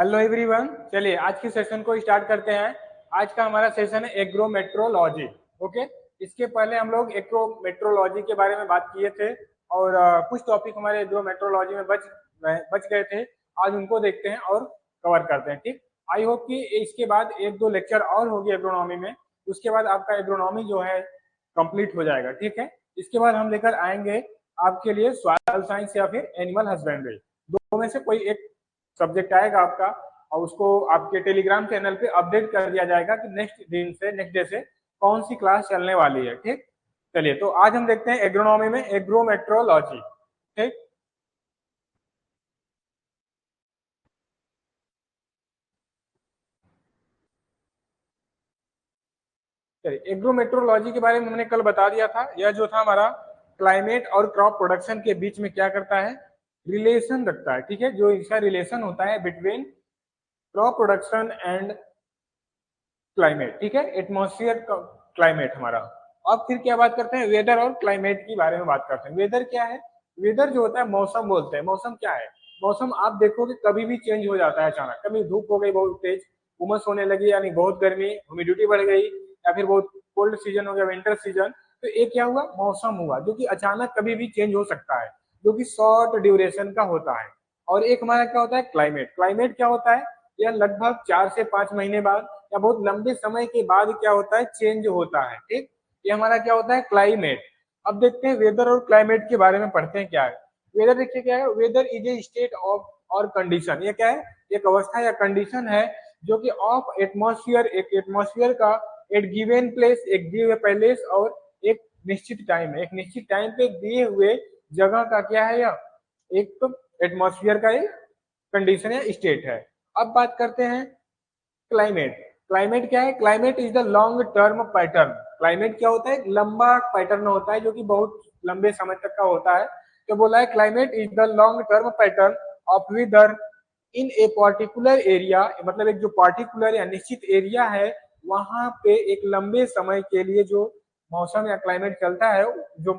Hello everyone, चलिए आज के सेशन को स्टार्ट करते हैं। आज का हमारा सेशन है एग्रोमेट्रोलॉजी। ओके, इसके पहले हम लोग एग्रोमेट्रोलॉजी के बारे में बात किए थे और कुछ टॉपिक हमारे एग्रोमेट्रोलॉजी में बच गए थे। आज उनको देखते हैं और कवर करते हैं। ठीक, आई होप कि इसके बाद एक दो लेक्चर और होगी एग्रोनॉमी में, उसके बाद आपका एग्रोनॉमी जो है कंप्लीट हो जाएगा। ठीक है, इसके बाद हम लेकर आएंगे आपके लिए सॉइल साइंस या फिर एनिमल हस्बेंड्री, दो में से कोई एक सब्जेक्ट आएगा आपका और उसको आपके टेलीग्राम चैनल पे अपडेट कर दिया जाएगा कि नेक्स्ट डे से कौन सी क्लास चलने वाली है। ठीक, चलिए तो आज हम देखते हैं एग्रोनॉमी में एग्रोमेट्रोलॉजी। ठीक, चलिए एग्रोमेट्रोलॉजी के बारे में हमने कल बता दिया था। यह जो था हमारा क्लाइमेट और क्रॉप प्रोडक्शन के बीच में क्या करता है, रिलेशन रखता है। ठीक है, जो इसका रिलेशन होता है between crop production and climate. ठीक है, एटमॉस्फेयर क्लाइमेट हमारा। अब फिर क्या बात करते हैं, वेदर और क्लाइमेट के बारे में बात करते हैं। वेदर क्या है, वेदर जो होता है मौसम बोलते हैं। मौसम क्या है, मौसम आप देखोगे कभी भी चेंज हो जाता है अचानक। कभी धूप हो गई बहुत तेज, उमस होने लगी यानी बहुत गर्मी, ह्यूमिडिटी बढ़ गई, या फिर बहुत कोल्ड सीजन हो गया, विंटर सीजन। तो ये क्या हुआ, मौसम हुआ जो कि अचानक कभी भी चेंज हो सकता है, जो कि शॉर्ट ड्यूरेशन का होता है। और एक हमारा क्या होता है, क्लाइमेट। क्लाइमेट क्या होता है, यह लगभग 4 से 5 महीने बाद या बहुत लंबे समय के बाद क्या होता है, चेंज होता है। ठीक, ये हमारा क्या होता है, क्लाइमेट। अब देखते हैं वेदर और क्लाइमेट के बारे में पढ़ते हैं क्या है। वेदर देखिए क्या है, weather is a state of और कंडीशन। ये क्या है, एक अवस्था या कंडीशन है जो कि ऑफ एटमॉस्फेयर, एक एटमॉस्फेयर का एट गिवन प्लेस, एक दिए हुए प्लेस और एक निश्चित टाइम है, एक निश्चित टाइम पे दिए हुए जगह का क्या है, यह एक तो एटमॉस्फेयर का एक कंडीशन या स्टेट है। अब बात करते हैं क्लाइमेट। क्लाइमेट क्या है, climate is the long term pattern. Climate क्या होता है, एक लंबा पैटर्न होता है जो कि बहुत लंबे समय तक का होता है। तो बोला है climate is the long term pattern of weather in a particular area, मतलब एक जो पर्टिकुलर या निश्चित एरिया है वहां पे एक लंबे समय के लिए जो मौसम या क्लाइमेट चलता है, जो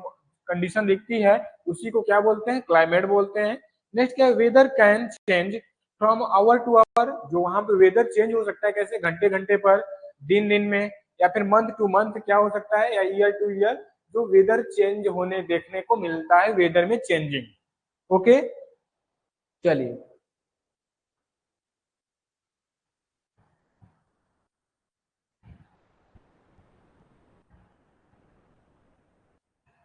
कंडीशन दिखती है, उसी को क्या बोलते हैं, क्लाइमेट बोलते हैं। नेक्स्ट क्या है, weather can change from hour to hour. जो वहां पे वेदर चेंज हो सकता है, कैसे, घंटे घंटे पर, दिन दिन में, या फिर मंथ टू मंथ क्या हो सकता है, या ईयर टू ईयर, जो वेदर चेंज होने देखने को मिलता है, वेदर में चेंजिंग। ओके, चलिए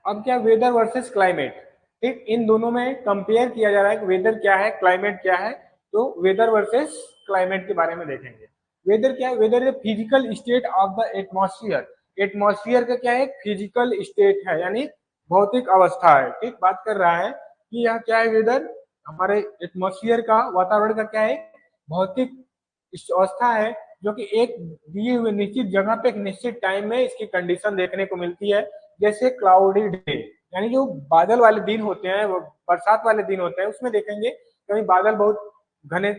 अब क्या, वेदर वर्सेस क्लाइमेट। ठीक, इन दोनों में कंपेयर किया जा रहा है कि वेदर क्या है, क्लाइमेट क्या है। तो वेदर वर्सेस क्लाइमेट के बारे में देखेंगे। वेदर क्या है, weather is physical state of the atmosphere. Atmosphere का क्या है, फिजिकल स्टेट है, यानी भौतिक अवस्था है। ठीक, बात कर रहा है कि यह क्या है, वेदर हमारे एटमॉस्फेयर का, वातावरण का क्या है, भौतिक अवस्था है जो कि एक दिए हुए निश्चित जगह पे एक निश्चित टाइम में इसकी कंडीशन देखने को मिलती है। जैसे क्लाउडी डे, यानी जो बादल वाले दिन होते हैं, वो बरसात वाले दिन होते हैं, उसमें देखेंगे कभी बादल बहुत घने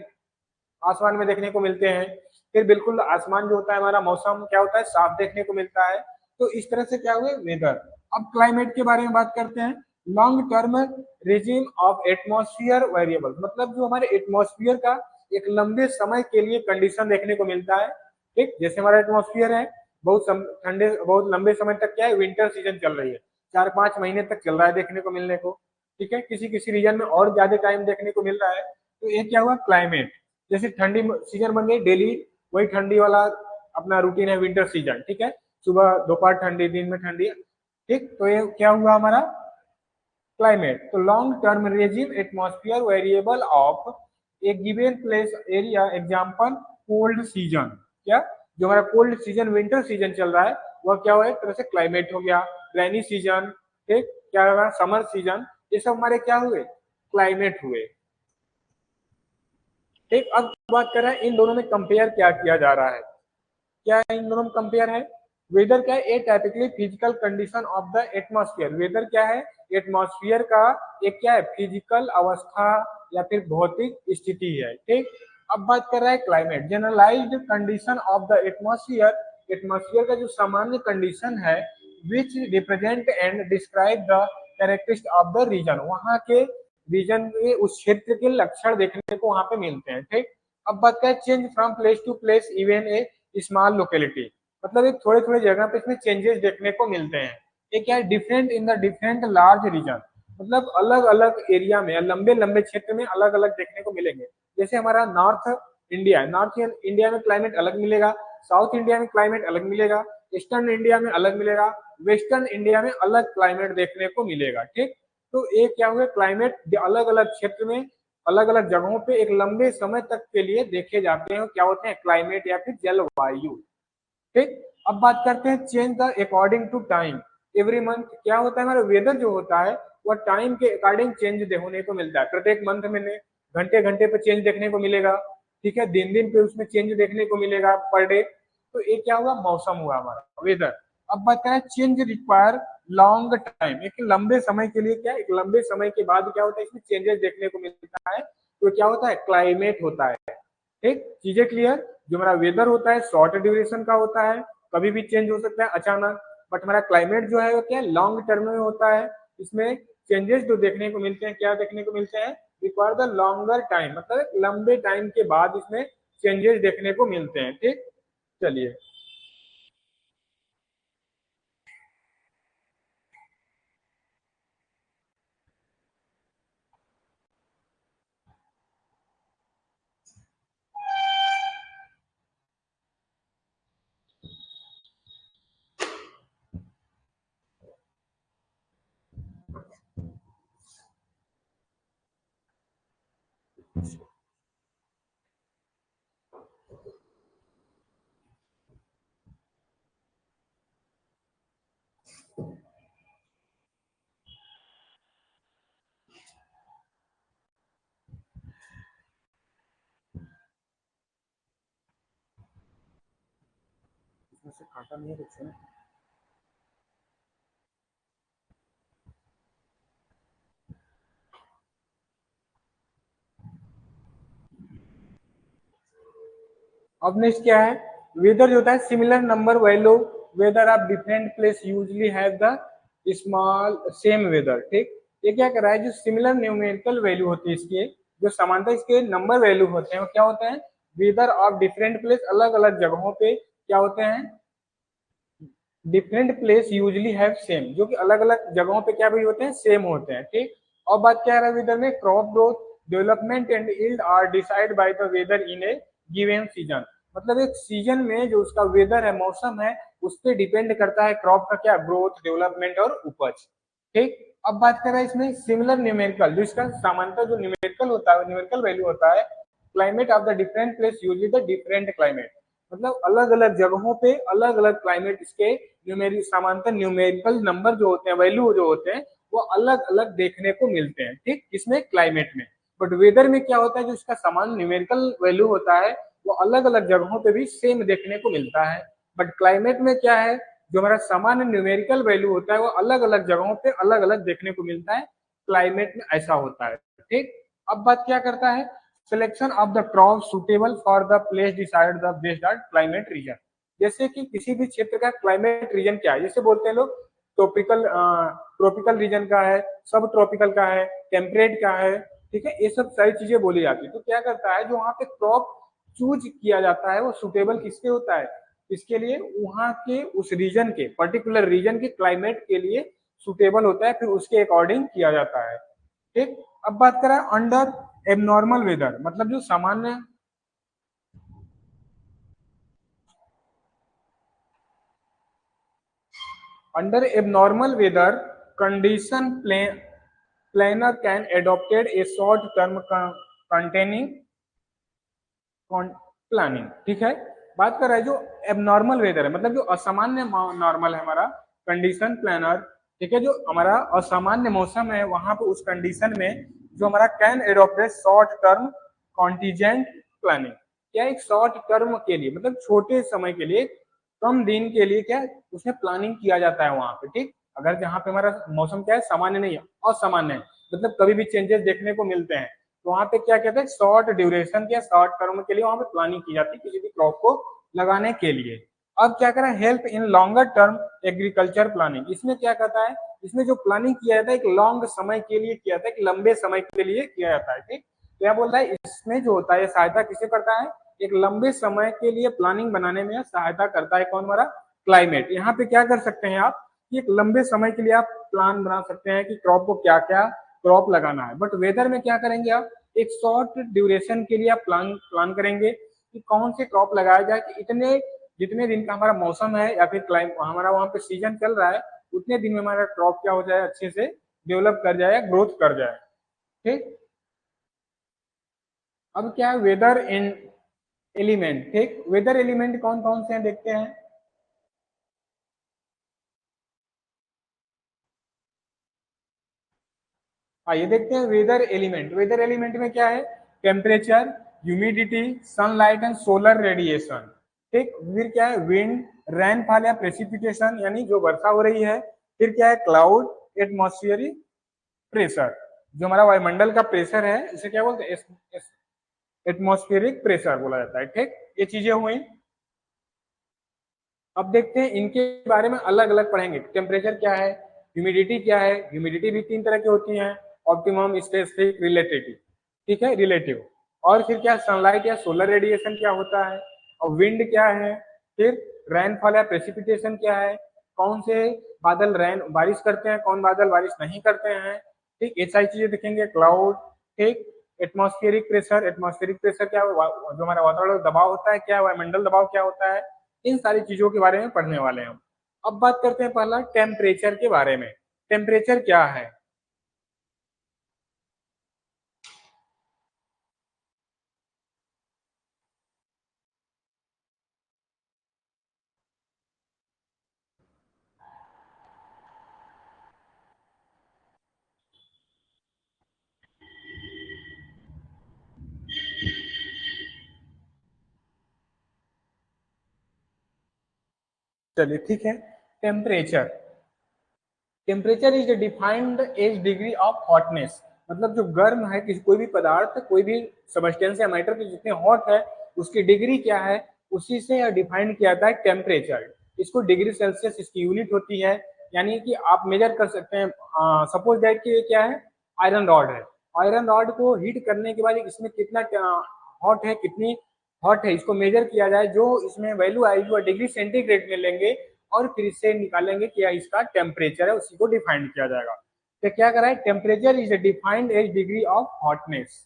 आसमान में देखने को मिलते हैं। फिर बिल्कुल आसमान जो होता है हमारा, मौसम क्या होता है, साफ देखने को मिलता है। तो इस तरह से क्या हुए वेदर। अब क्लाइमेट के बारे में बात करते हैं। Long term regime of atmosphere variable, मतलब जो हमारे एटमॉस्फेयर का एक लंबे समय के लिए कंडीशन देखने को मिलता है। ठीक, जैसे हमारा एटमॉस्फेयर है बहुत ठंडे, बहुत लंबे समय तक क्या है, विंटर सीजन चल रही है, 4 5 महीने तक चल रहा है देखने को मिलने को। ठीक है, किसी किसी रीजन में और ज्यादा टाइम देखने को मिल रहा है। तो ये क्या हुआ, क्लाइमेट। जैसे ठंडी सीजन बन गई डेली, वही ठंडी वाला अपना रूटीन है, विंटर सीजन। ठीक है, सुबह दोपहर ठंडी, दिन में ठंडी। ठीक, तो ये क्या हुआ हमारा क्लाइमेट। तो long term regime atmosphere variable of A given place area, example cold season. क्या, जो हमारा कोल्ड सीजन विंटर सीजन चल रहा है, वह क्या हुआ, एक तरह से क्लाइमेट हो गया। रेनी सीजन, ठीक, क्या होगा, समर सीजन, ये सब हमारे क्या हुए, क्लाइमेट हुए। ठीक, अब बात कर रहे हैं इन दोनों में कंपेयर क्या किया जा रहा है। क्या इन दोनों में कंपेयर है, वेदर क्या है, a typically physical condition of the atmosphere. Weather क्या है, एटमॉस्फेयर का एक क्या है, फिजिकल अवस्था या फिर भौतिक स्थिति है। ठीक, अब बात कर रहा है climate, generalized condition of the atmosphere. Atmosphere का जो सामान्य कंडीशन है, which represent and describe the characteristic of the region. वहां के रीजन के, उस क्षेत्र के लक्षण देखने को वहां पे मिलते हैं। ठीक, अब बात करें change from place to place even a small locality, मतलब एक थोड़े थोड़े जगह पे इसमें चेंजेस देखने को मिलते हैं। ये क्या है, different in the different large region, मतलब अलग अलग एरिया में लंबे लंबे क्षेत्र में अलग अलग देखने को मिलेंगे। जैसे हमारा नॉर्थ इंडिया में क्लाइमेट अलग मिलेगा, साउथ इंडिया में क्लाइमेट अलग मिलेगा, ईस्टर्न इंडिया में अलग मिलेगा, वेस्टर्न इंडिया में अलग क्लाइमेट देखने को मिलेगा। ठीक, तो ये क्या हुआ, क्लाइमेट अलग अलग क्षेत्र में अलग अलग जगहों पे एक लंबे समय तक के लिए देखे जाते हैं, क्या होते हैं, क्लाइमेट या फिर जलवायु। ठीक, अब बात करते हैं change the according to time every month. क्या होता है, हमारा वेदर जो होता है वह टाइम के अकॉर्डिंग चेंज होने को मिलता है। प्रत्येक मंथ में घंटे घंटे पे चेंज देखने को मिलेगा। ठीक है, दिन दिन पे उसमें चेंज देखने को मिलेगा पर डे। तो ये क्या हुआ, मौसम हुआ हमारा वेदर। अब बात करें चेंज रिक्वायर लॉन्ग टाइम, एक लंबे समय के लिए, क्या एक लंबे समय के बाद क्या होता है, इसमें चेंजेस देखने को मिलता है। तो क्या होता है, क्लाइमेट होता है। ठीक, चीजें क्लियर। जो हमारा वेदर होता है शॉर्ट ड्यूरेशन का होता है, कभी भी चेंज हो सकता है अचानक, बट हमारा क्लाइमेट जो है वो क्या लॉन्ग टर्म में होता है। इसमें चेंजेस जो देखने को मिलते हैं, क्या देखने को मिलते हैं, रिक्वायर द लॉन्गर टाइम, मतलब लंबे टाइम के बाद इसमें चेंजेस देखने को मिलते हैं। ठीक, चलिए इसमें से काटा नहीं है कुछ है। अब नेक्स्ट क्या है, वेदर जो होता है similar number value weather of different place usually have the small same weather. ठीक, ये क्या कर रहा है, जो सिमिलर न्यूमेरिकल वैल्यू होती है इसके, जो समानता इसके नंबर वैल्यू होते हैं वो क्या होते हैं, वेदर ऑफ डिफरेंट प्लेस, अलग अलग जगहों पे क्या होते हैं, different place usually have same, जो कि अलग अलग जगहों पे क्या भी होते हैं, सेम होते हैं। ठीक, और बात क्या है वेदर में, crop growth development and yield are decide by the weather in a given season, मतलब एक सीजन में जो उसका वेदर है, मौसम है, उस पर डिपेंड करता है क्रॉप का क्या ग्रोथ, डेवलपमेंट और उपज। ठीक, अब बात कर रहे हैं इसमें सिमिलर न्यूमेरिकल, जो इसका सामान्यतः जो न्यूमेरिकल होता है, न्यूमेरिकल वैल्यू होता है, climate of the different place usually the different climate, मतलब अलग अलग जगहों पे अलग अलग क्लाइमेट इसके न्यूमेरिक समांतर न्यूमेरिकल नंबर जो होते हैं, वैल्यू जो होते हैं, वो अलग अलग देखने को मिलते हैं। ठीक, इसमें क्लाइमेट में, बट वेदर में क्या होता है, जो इसका समान न्यूमेरिकल वैल्यू होता है वो अलग अलग जगहों पे भी सेम देखने को मिलता है। बट क्लाइमेट में क्या है, जो हमारा सामान्य न्यूमेरिकल वैल्यू होता है वो अलग अलग जगहों पे अलग अलग देखने को मिलता है, क्लाइमेट में ऐसा होता है। ठीक, अब बात क्या करता है, selection of the crop suitable for the place decide the based on climate reason, जैसे कि किसी भी क्षेत्र का क्लाइमेट रीजन क्या है, जैसे बोलते हैं लोग ट्रॉपिकल ट्रॉपिकल रीजन का है, सब ट्रॉपिकल का है, टेम्परेट का है। ठीक है, ये सब सारी चीजें बोली जाती है। तो क्या करता है, जो वहाँ पे क्रॉप चूज किया जाता है वो सुटेबल किसके होता है, इसके लिए वहाँ के उस रीजन के, पर्टिकुलर रीजन के क्लाइमेट के लिए सुटेबल होता है, फिर उसके अकॉर्डिंग किया जाता है। ठीक, अब बात करें अंडर एबनॉर्मल वेदर, मतलब जो सामान्य under abnormal weather condition planner can adopted a short term containing planning. ठीक है, बात कर रहा है जो एबनॉर्मल वेदर है, मतलब जो असामान्य नॉर्मल है हमारा कंडीशन प्लानर। ठीक है, जो हमारा असामान्य मौसम है वहां पे उस कंडीशन में जो हमारा can adopted short term contingent planning, क्या एक शॉर्ट टर्म के लिए, मतलब छोटे समय के लिए, कम दिन के लिए क्या उसमें प्लानिंग किया जाता है वहां पे। ठीक, अगर जहाँ पे हमारा मौसम क्या है, सामान्य नहीं है, असामान्य है, मतलब कभी भी चेंजेस देखने को मिलते हैं, तो वहां पे क्या कहते हैं, शॉर्ट ड्यूरेशन के शॉर्ट टर्म के लिए वहां पे प्लानिंग की जाती है किसी भी क्रॉप को लगाने के लिए। अब क्या करें, help in longer term agriculture planning, इसमें क्या कहता है, इसमें जो प्लानिंग किया जाता है एक लॉन्ग समय के लिए किया जाता है, एक लंबे समय के लिए किया जाता है। ठीक, क्या बोल रहा है, इसमें जो होता है सहायता किसे करता है, एक लंबे समय के लिए प्लानिंग बनाने में सहायता करता है। कौन हमारा, क्लाइमेट। यहाँ पे क्या कर सकते हैं आप, कि एक लंबे समय के लिए आप प्लान बना सकते हैं कि क्रॉप को क्या क्या क्रॉप लगाना है। बट वेदर में क्या करेंगे आप, एक शॉर्ट ड्यूरेशन के लिए आप प्लान प्लान करेंगे कि कौन से क्रॉप लगाया जाए, कि इतने जितने दिन का हमारा मौसम है या फिर क्लाइम हमारा वहां पे सीजन चल रहा है, उतने दिन में हमारा क्रॉप क्या हो जाए, अच्छे से डेवलप कर जाए, ग्रोथ कर जाए। ठीक। अब क्या है, वेदर इन एलिमेंट। ठीक, वेदर एलिमेंट कौन कौन से हैं देखते हैं। आइए देखते हैं वेदर एलिमेंट। वेदर एलिमेंट में क्या है, temperature, humidity, sunlight and solar radiation. ठीक, फिर क्या है, विंड, रेनफॉल या प्रेसिपिटेशन यानी जो वर्षा हो रही है। फिर क्या है, क्लाउड, एटमॉस्फेरिक प्रेशर, जो हमारा वायुमंडल का प्रेशर है इसे क्या बोलते हैं, एटमॉस्फेरिक प्रेशर बोला जाता है। ठीक, ये चीजें हुई। अब देखते हैं इनके बारे में अलग अलग पढ़ेंगे। टेम्परेचर क्या है, ह्यूमिडिटी क्या है, ह्यूमिडिटी भी तीन तरह की होती है, ऑप्टिमम, स्पेसिफिक, रिलेटिव। ठीक है, रिलेटिव। और फिर क्या, सनलाइट या सोलर रेडिएशन क्या होता है, और विंड क्या है, फिर रेनफॉल या प्रेसिपिटेशन क्या है, कौन से बादल रेन बारिश करते हैं, कौन बादल बारिश नहीं करते हैं। ठीक, ये सारी चीजें देखेंगे। क्लाउड, ठीक, एटमॉस्फेरिक प्रेशर, एटमॉस्फेरिक प्रेशर क्या जो हमारा वातावरण दबाव होता है, क्या वायुमंडल दबाव क्या होता है, इन सारी चीजों के बारे में पढ़ने वाले हैं हम। अब बात करते हैं पहला टेम्परेचर के बारे में। टेम्परेचर क्या है, चलिए ठीक है। Temperature, temperature is defined as degree of hotness. मतलब जो गर्म है, किसी कोई भी पदार्थ, कोई भी सबस्टेंस या मैटर की जितने हॉट है उसकी डिग्री क्या है, उसी से यह डिफाइन किया जाता है टेम्परेचर। इसको डिग्री सेल्सियस इसकी यूनिट होती है। यानी कि आप मेजर कर सकते हैं, सपोज दैट कि ये क्या है, आयरन रॉड है। आयरन रॉड को हीट करने के बाद इसमें कितना हॉट है, कितनी हॉट है, इसको मेजर किया जाए, जो इसमें वैल्यू आएगी वह डिग्री सेंटीग्रेड में लेंगे और फिर इससे निकालेंगे क्या इसका टेम्परेचर है, उसी को डिफाइन किया जाएगा। तो क्या करा है, temperature is defined as degree of hotness.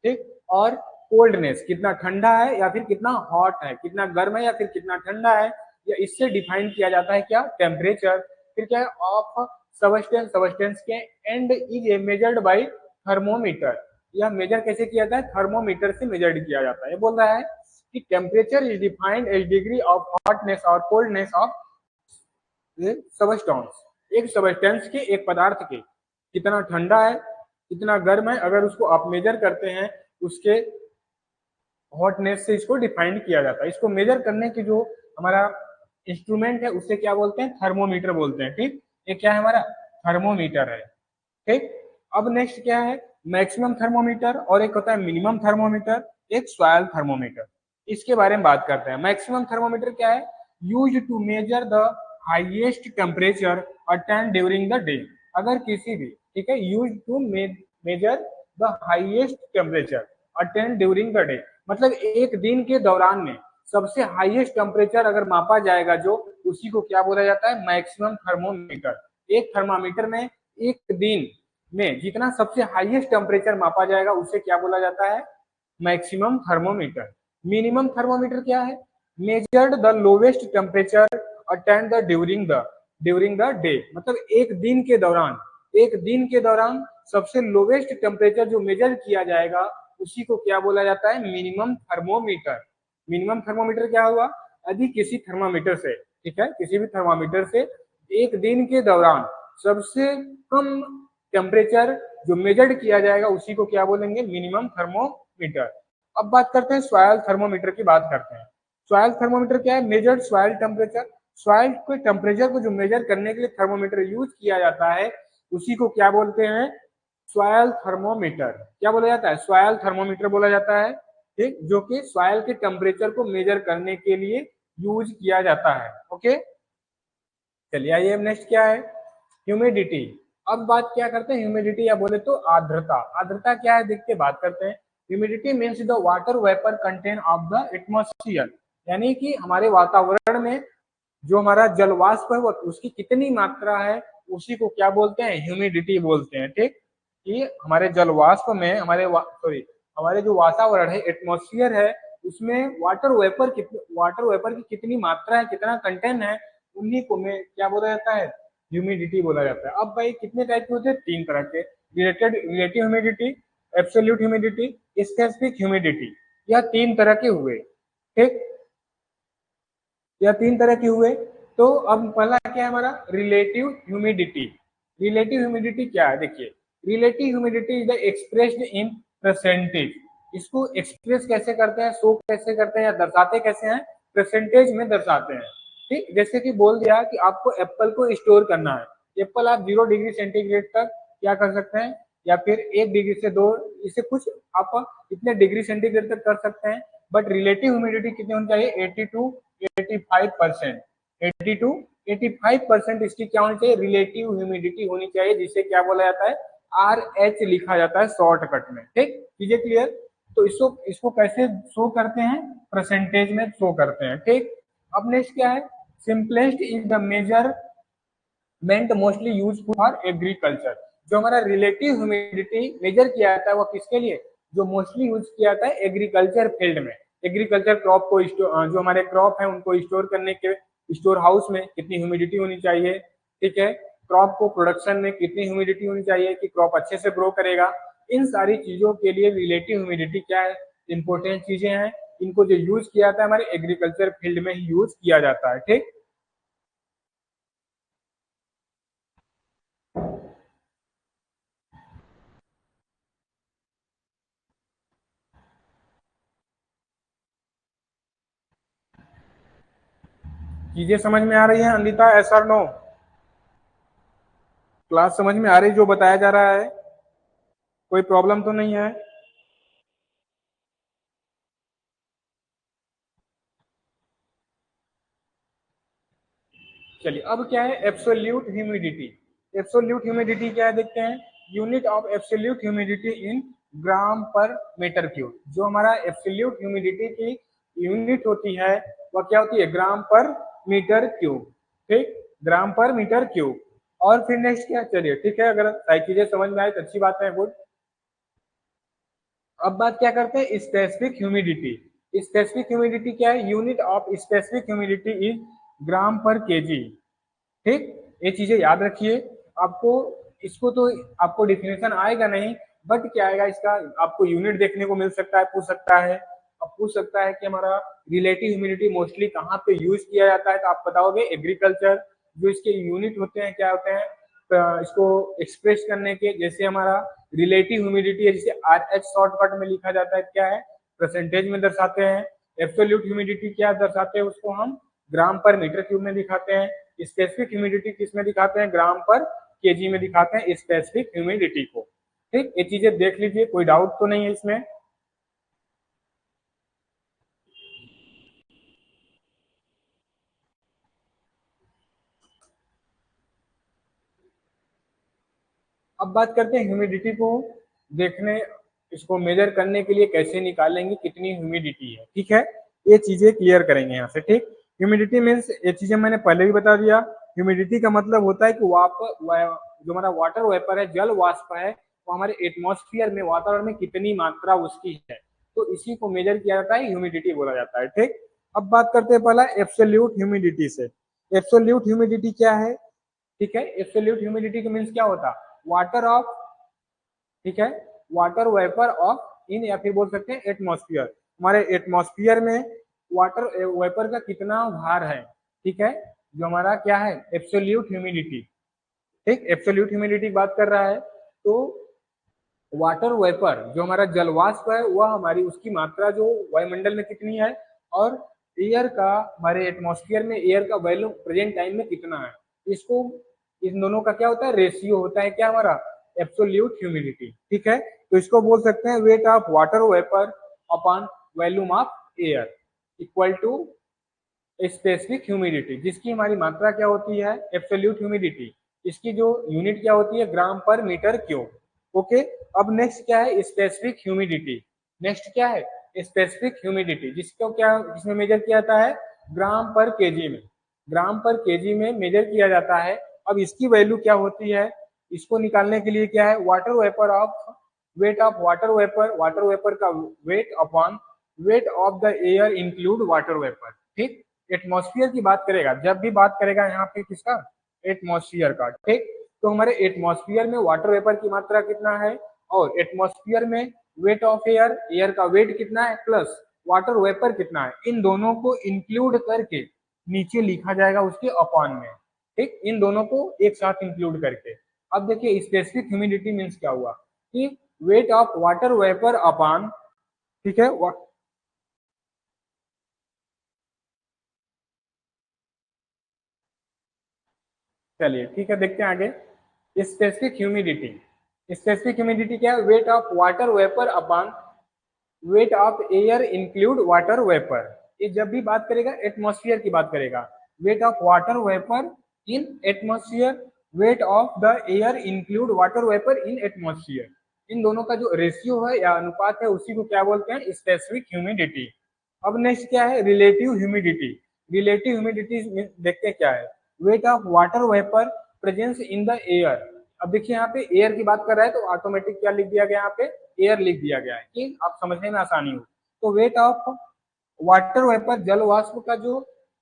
ठीक, और कोल्डनेस, कितना ठंडा है या फिर कितना हॉट है, कितना गर्म है या फिर कितना ठंडा है, या इससे डिफाइन किया जाता है क्या, टेम्परेचर। फिर क्या है, ऑफ सबस्टेंस, सबस्टेंस के and is measured by thermometer. यह मेजर कैसे किया जाता है, थर्मोमीटर से मेजर्ड किया जाता है। ये बोल रहा है कि temperature is defined as degree of hotness और कोल्डनेस ऑफ सबस्टेंस। एक सबस्टेंस के, एक पदार्थ के कितना ठंडा है, कितना गर्म है, अगर उसको आप मेजर करते हैं उसके हॉटनेस से इसको डिफाइन किया जाता है। इसको मेजर करने की जो हमारा इंस्ट्रूमेंट है उसे क्या बोलते हैं, थर्मोमीटर बोलते हैं। ठीक, ये क्या है, हमारा थर्मोमीटर है। ठीक, अब नेक्स्ट क्या है, मैक्सिमम थर्मोमीटर, और एक होता है मिनिमम थर्मोमीटर, एक सॉयल थर्मोमीटर। इसके बारे में बात करते हैं। मैक्सिमम थर्मोमीटर क्या है, use to measure the highest temperature attend during the day. अगर किसी भी, ठीक है, use to measure the highest temperature attend during the day, मतलब एक दिन के दौरान में सबसे हाईएस्ट टेम्परेचर अगर मापा जाएगा जो, उसी को क्या बोला जाता है, मैक्सिमम थर्मोमीटर। एक थर्मामीटर में एक दिन में जितना सबसे हाईएस्ट टेम्परेचर मापा जाएगा उसे क्या बोला जाता है, मैक्सिमम थर्मोमीटर। मिनिमम थर्मोमीटर क्या है, measured the lowest temperature attend the during the day, मतलब एक दिन के दौरान, एक दिन के दौरान सबसे लोवेस्ट टेम्परेचर जो मेजर किया जाएगा उसी को क्या बोला जाता है, मिनिमम थर्मोमीटर। मिनिमम थर्मोमीटर क्या हुआ, यदि किसी थर्मामीटर से, ठीक है, किसी भी थर्मामीटर से एक दिन के दौरान सबसे कम टेम्परेचर जो मेजर्ड किया जाएगा उसी को क्या बोलेंगे, मिनिमम थर्मोमीटर। अब बात करते हैं सॉयल थर्मोमीटर की, बात करते हैं। सॉयल थर्मोमीटर क्या है, मेजर्ड सॉयल टेम्परेचर। सॉइल के टेम्परेचर को जो मेजर करने के लिए थर्मोमीटर यूज किया जाता है उसी को क्या बोलते हैं, सॉइल थर्मोमीटर। क्या बोला जाता है, सॉइल थर्मोमीटर बोला जाता है। ठीक, जो कि सॉइल के टेम्परेचर को मेजर करने के लिए यूज किया जाता है। ओके, चलिए आइए नेक्स्ट क्या है, ह्यूमिडिटी। अब बात क्या करते हैं, ह्यूमिडिटी या बोले तो आर्द्रता। आर्द्रता क्या है देख के बात करते हैं। Humidity means the water vapour content of the atmosphere, यानी कि हमारे वातावरण में जो हमारा जल वाष्प है वो उसकी कितनी मात्रा है, उसी को क्या बोलते हैं, ह्यूमिडिटी बोलते हैं। ठीक, कि हमारे जल वाष्प में हमारे जो वातावरण है, एटमॉस्फेयर है, उसमें वाटर वेपर की कितनी मात्रा है, कितना कंटेंट है, उन्हीं को में क्या बोला जाता है, ह्यूमिडिटी बोला जाता है। अब भाई कितने टाइप के होते हैं, तीन तरह के, relative humidity, absolute humidity, specific humidity, यह तीन तरह के हुए। ठीक, या तीन तरह के हुए। तो अब पहला क्या है हमारा, रिलेटिव ह्यूमिडिटी। रिलेटिव ह्यूमिडिटी क्या है, देखिए, relative humidity is the expressed in percentage. इसको एक्सप्रेस कैसे करते हैं, शो कैसे करते हैं, या दर्शाते कैसे हैं, परसेंटेज में दर्शाते हैं। ठीक, जैसे कि बोल दिया कि आपको एप्पल को स्टोर करना है, एप्पल आप 0 डिग्री सेंटीग्रेड तक क्या कर सकते हैं, या फिर 1 डिग्री से 2, इससे कुछ आप इतने डिग्री सेंटीग्रेड तक कर सकते हैं। बट रिलेटिव ह्यूमिडिटी कितनी होनी चाहिए, 85%, 85% इसकी क्या होनी चाहिए, रिलेटिव ह्यूमिडिटी होनी चाहिए, जिसे क्या बोला जाता है, RH लिखा जाता है शॉर्टकट में। ठीक, चीजें क्लियर। तो इसको इसको कैसे शो करते हैं, परसेंटेज में शो करते हैं। ठीक, अब नेक्स्ट क्या है, simplest is the measurement mostly use for agriculture. जो हमारा रिलेटिव ह्यूमिडिटी मेजर किया जाता है वो किसके लिए, जो मोस्टली यूज किया जाता है एग्रीकल्चर फील्ड में। एग्रीकल्चर क्रॉप को जो हमारे क्रॉप है उनको स्टोर करने के स्टोर हाउस में कितनी ह्यूमिडिटी होनी चाहिए। ठीक है, क्रॉप को प्रोडक्शन में कितनी ह्यूमिडिटी होनी चाहिए कि क्रॉप अच्छे से ग्रो करेगा। इन सारी चीजों के लिए रिलेटिव ह्यूमिडिटी क्या है, इंपॉर्टेंट चीजें हैं। इनको जो यूज किया जाता है हमारे एग्रीकल्चर फील्ड में ही यूज किया जाता है। ठीक, चीजें समझ में आ रही है अनिता, एस और नो, क्लास समझ में आ रही जो बताया जा रहा है, कोई प्रॉब्लम तो नहीं है। चलिए, अब क्या है एब्सोल्यूट ह्यूमिडिटी। एब्सोल्यूट ह्यूमिडिटी क्या है देखते हैं, unit of absolute humidity in gram per metre cube. जो हमारा एब्सोल्यूट ह्यूमिडिटी की यूनिट होती है वह क्या होती है, ग्राम पर मीटर क्यूब। ठीक, ग्राम पर मीटर क्यूब। और फिर नेक्स्ट क्या, चलिए ठीक है, अगर सारी चीजें समझ में आए तो अच्छी बात है, गुड। अब बात क्या करते हैं, स्पेसिफिक ह्यूमिडिटी। स्पेसिफिक ह्यूमिडिटी क्या है, unit of specific humidity is gram per kg. ठीक, ये चीजें याद रखिए। आपको इसको तो आपको डिफिनेशन आएगा नहीं, बट क्या आएगा इसका, आपको यूनिट देखने को मिल सकता है, पूछ सकता है। अब पूछ सकता है कि हमारा रिलेटिव ह्यूमिडिटी मोस्टली कहाँ पे यूज किया जाता है, तो आप बताओगे एग्रीकल्चर। जो इसके यूनिट होते हैं क्या होते हैं, इसको एक्सप्रेस करने के, जैसे हमारा रिलेटिव ह्यूमिडिटी है जिसे RH शॉर्टकट में लिखा जाता है, क्या है, परसेंटेज में दर्शाते हैं। एब्सोल्यूट ह्यूमिडिटी क्या दर्शाते हैं, उसको हम ग्राम पर मीटर क्यूब में दिखाते हैं। स्पेसिफिक ह्यूमिडिटी किस में दिखाते हैं, ग्राम पर केजी में दिखाते हैं स्पेसिफिक ह्यूमिडिटी को। ठीक, ये चीजें देख लीजिए, कोई डाउट तो नहीं है इसमें। अब बात करते हैं ह्यूमिडिटी को देखने, इसको मेजर करने के लिए कैसे निकालेंगे कितनी ह्यूमिडिटी है। ठीक है, ये चीजें क्लियर करेंगे यहाँ से। ठीक, ह्यूमिडिटी मीन्स, ये चीजें मैंने पहले भी बता दिया। ह्यूमिडिटी का मतलब होता है कि जो हमारा वाटर वेपर है, जल वाष्प है, वो हमारे एटमॉस्फेयर में, वातावरण में कितनी मात्रा उसकी है, तो इसी को मेजर किया जाता है, ह्यूमिडिटी बोला जाता है। ठीक, अब बात करते हैं पहला एब्सोल्यूट ह्यूमिडिटी से। एब्सोल्यूट ह्यूमिडिटी क्या है, ठीक है, एब्सोल्यूट ह्यूमिडिटी का मीन्स क्या होता, वाटर ऑफ, ठीक है, वाटर वेपर ऑफ इन, या फिर बोल सकते हैं एटमॉस्फेयर। हमारे एटमॉस्फेयर में वाटर वेपर का कितना भार है। ठीक है, जो हमारा क्या है, एब्सोल्यूट ह्यूमिडिटी। ठीक, एब्सोल्यूट ह्यूमिडिटी की बात कर रहा है। तो वाटर वेपर जो हमारा जलवाष्प है वह हमारी उसकी मात्रा जो वायुमंडल में कितनी है, और एयर का, हमारे एटमॉस्फेयर में एयर का वैल्यू प्रेजेंट टाइम में कितना है, इसको, इन दोनों का क्या होता है, रेशियो होता है, क्या हमारा, एब्सोल्यूट ह्यूमिडिटी। ठीक है, तो इसको बोल सकते हैं weight of water vapour upon volume of air equal to specific humidity, जिसकी हमारी मात्रा क्या होती है, एब्सोल्यूट ह्यूमिडिटी। इसकी जो यूनिट क्या होती है, ग्राम पर मीटर क्यूब। ओके, अब नेक्स्ट क्या है, स्पेसिफिक ह्यूमिडिटी। नेक्स्ट क्या है, स्पेसिफिक ह्यूमिडिटी, जिसको क्या इसमें मेजर किया जाता है, ग्राम पर केजी में, ग्राम पर केजी में मेजर किया जाता है। अब इसकी वैल्यू क्या होती है, इसको निकालने के लिए क्या है, water vapour of weight of water vapour का weight upon weight of the air include water vapour. ठीक, एटमॉस्फेयर की बात करेगा, जब भी बात करेगा यहाँ पे किसका, एटमॉस्फेयर का। ठीक, तो हमारे एटमॉस्फेयर में वाटर वेपर की मात्रा कितना है, और एटमॉस्फेयर में वेट ऑफ एयर, एयर का वेट कितना है, प्लस वाटर वेपर कितना है, इन दोनों को इंक्लूड करके नीचे लिखा जाएगा उसके अपॉन में। ठीक, इन दोनों को एक साथ इंक्लूड करके। अब देखिए स्पेसिफिक ह्यूमिडिटी मीन्स क्या हुआ कि wait of water vapour upon, ठीक है, चलिए ठीक है देखते हैं आगे। स्पेसिफिक ह्यूमिडिटी, स्पेसिफिक ह्यूमिडिटी क्या है, weight of water vapour upon weight of air include water vapour. ये जब भी बात करेगा एटमॉस्फेयर की बात करेगा, weight of water vapour in atmosphere, weight of the air include water vapour in atmosphere, इन दोनों का जो रेशियो है या अनुपात है उसी को क्या बोलते हैं, स्पेसिफिक ह्यूमिडिटी। अब नेक्स्ट क्या है, रिलेटिव ह्यूमिडिटी। रिलेटिव ह्यूमिडिटी देखते हैं क्या है, weight of water vapour presence in the air. अब देखिए यहाँ पे एयर की बात कर रहा है तो ऑटोमेटिक क्या लिख दिया गया यहाँ पे, एयर लिख दिया गया है कि आप समझने में आसानी हो। तो वेट ऑफ वाटर वेपर, जल वाष्प का जो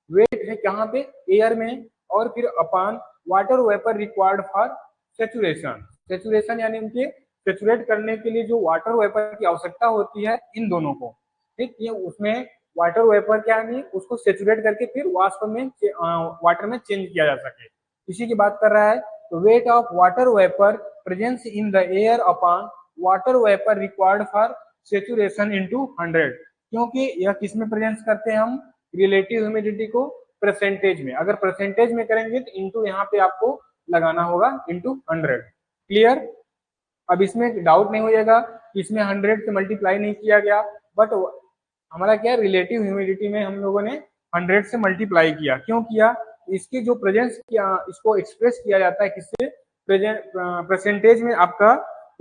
वेट है कहाँ पे, एयर में, और फिर upon water vapour required for saturation, saturation यानी उनके सेचुरेट करने के लिए जो वाटर वेपर की आवश्यकता होती है इन दोनों को। ठीक, ये उसमें वाटर वेपर क्या नहीं, उसको सेचुरेट करके फिर वाष्प में वाटर में चेंज किया जा सके, इसी की बात कर रहा है। तो wait of water vapour presence in the air upon water vapour required for saturation into 100, क्योंकि यह किस में प्रेजेंस करते हैं हम, रिलेटिव ह्यूमिडिटी को परसेंटेज में, अगर परसेंटेज में करेंगे तो इनटू यहाँ पे आपको लगाना होगा इनटू 100। क्लियर, अब इसमें डाउट नहीं हो जाएगा कि इसमें 100 से मल्टीप्लाई नहीं किया गया, बट हमारा क्या रिलेटिव ह्यूमिडिटी में हम लोगों ने 100 से मल्टीप्लाई किया, क्यों किया, इसकी जो प्रेजेंस किया इसको एक्सप्रेस किया जाता है किससे, परसेंटेज में आपका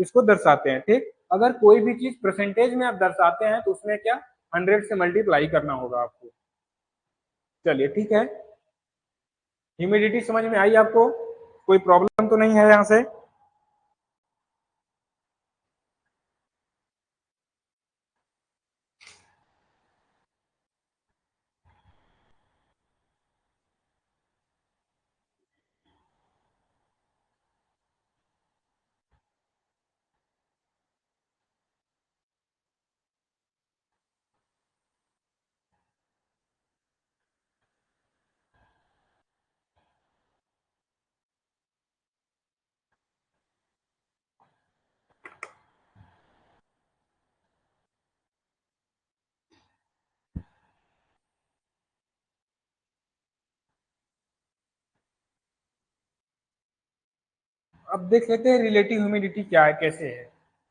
इसको दर्शाते हैं। ठीक, अगर कोई भी चीज परसेंटेज में आप दर्शाते हैं तो उसमें क्या 100 से मल्टीप्लाई करना होगा आपको। चलिए ठीक है, ह्यूमिडिटी समझ में आई आपको, कोई प्रॉब्लम तो नहीं है यहाँ से। अब देख लेते हैं रिलेटिव ह्यूमिडिटी क्या है, कैसे है।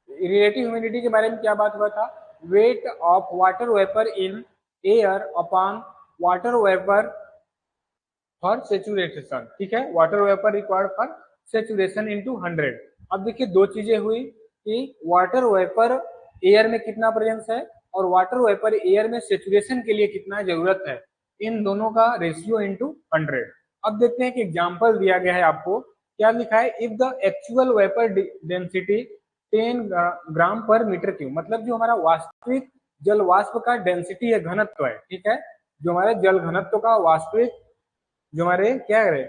रिलेटिव ह्यूमिडिटी के बारे में क्या बात हुआ था, wait of water vapour in air upon water vapour for saturation. ठीक है, water vapour required for saturation into 100। अब देखिए दो चीजें हुई कि वाटर वेपर एयर में कितना प्रेजेंस है और वाटर वेपर एयर में सेचुरेशन के लिए कितना जरूरत है, इन दोनों का रेशियो इनटू 100। अब देखते हैं कि एग्जांपल दिया गया है आपको, क्या लिखा है, if the actual vapour density 10 gram per metre cube, मतलब जो हमारा वास्तविक जल वाष्प का डेंसिटी है, घनत्व है, ठीक है, जो हमारे जल घनत्व का वास्तविक, जो हमारे क्या है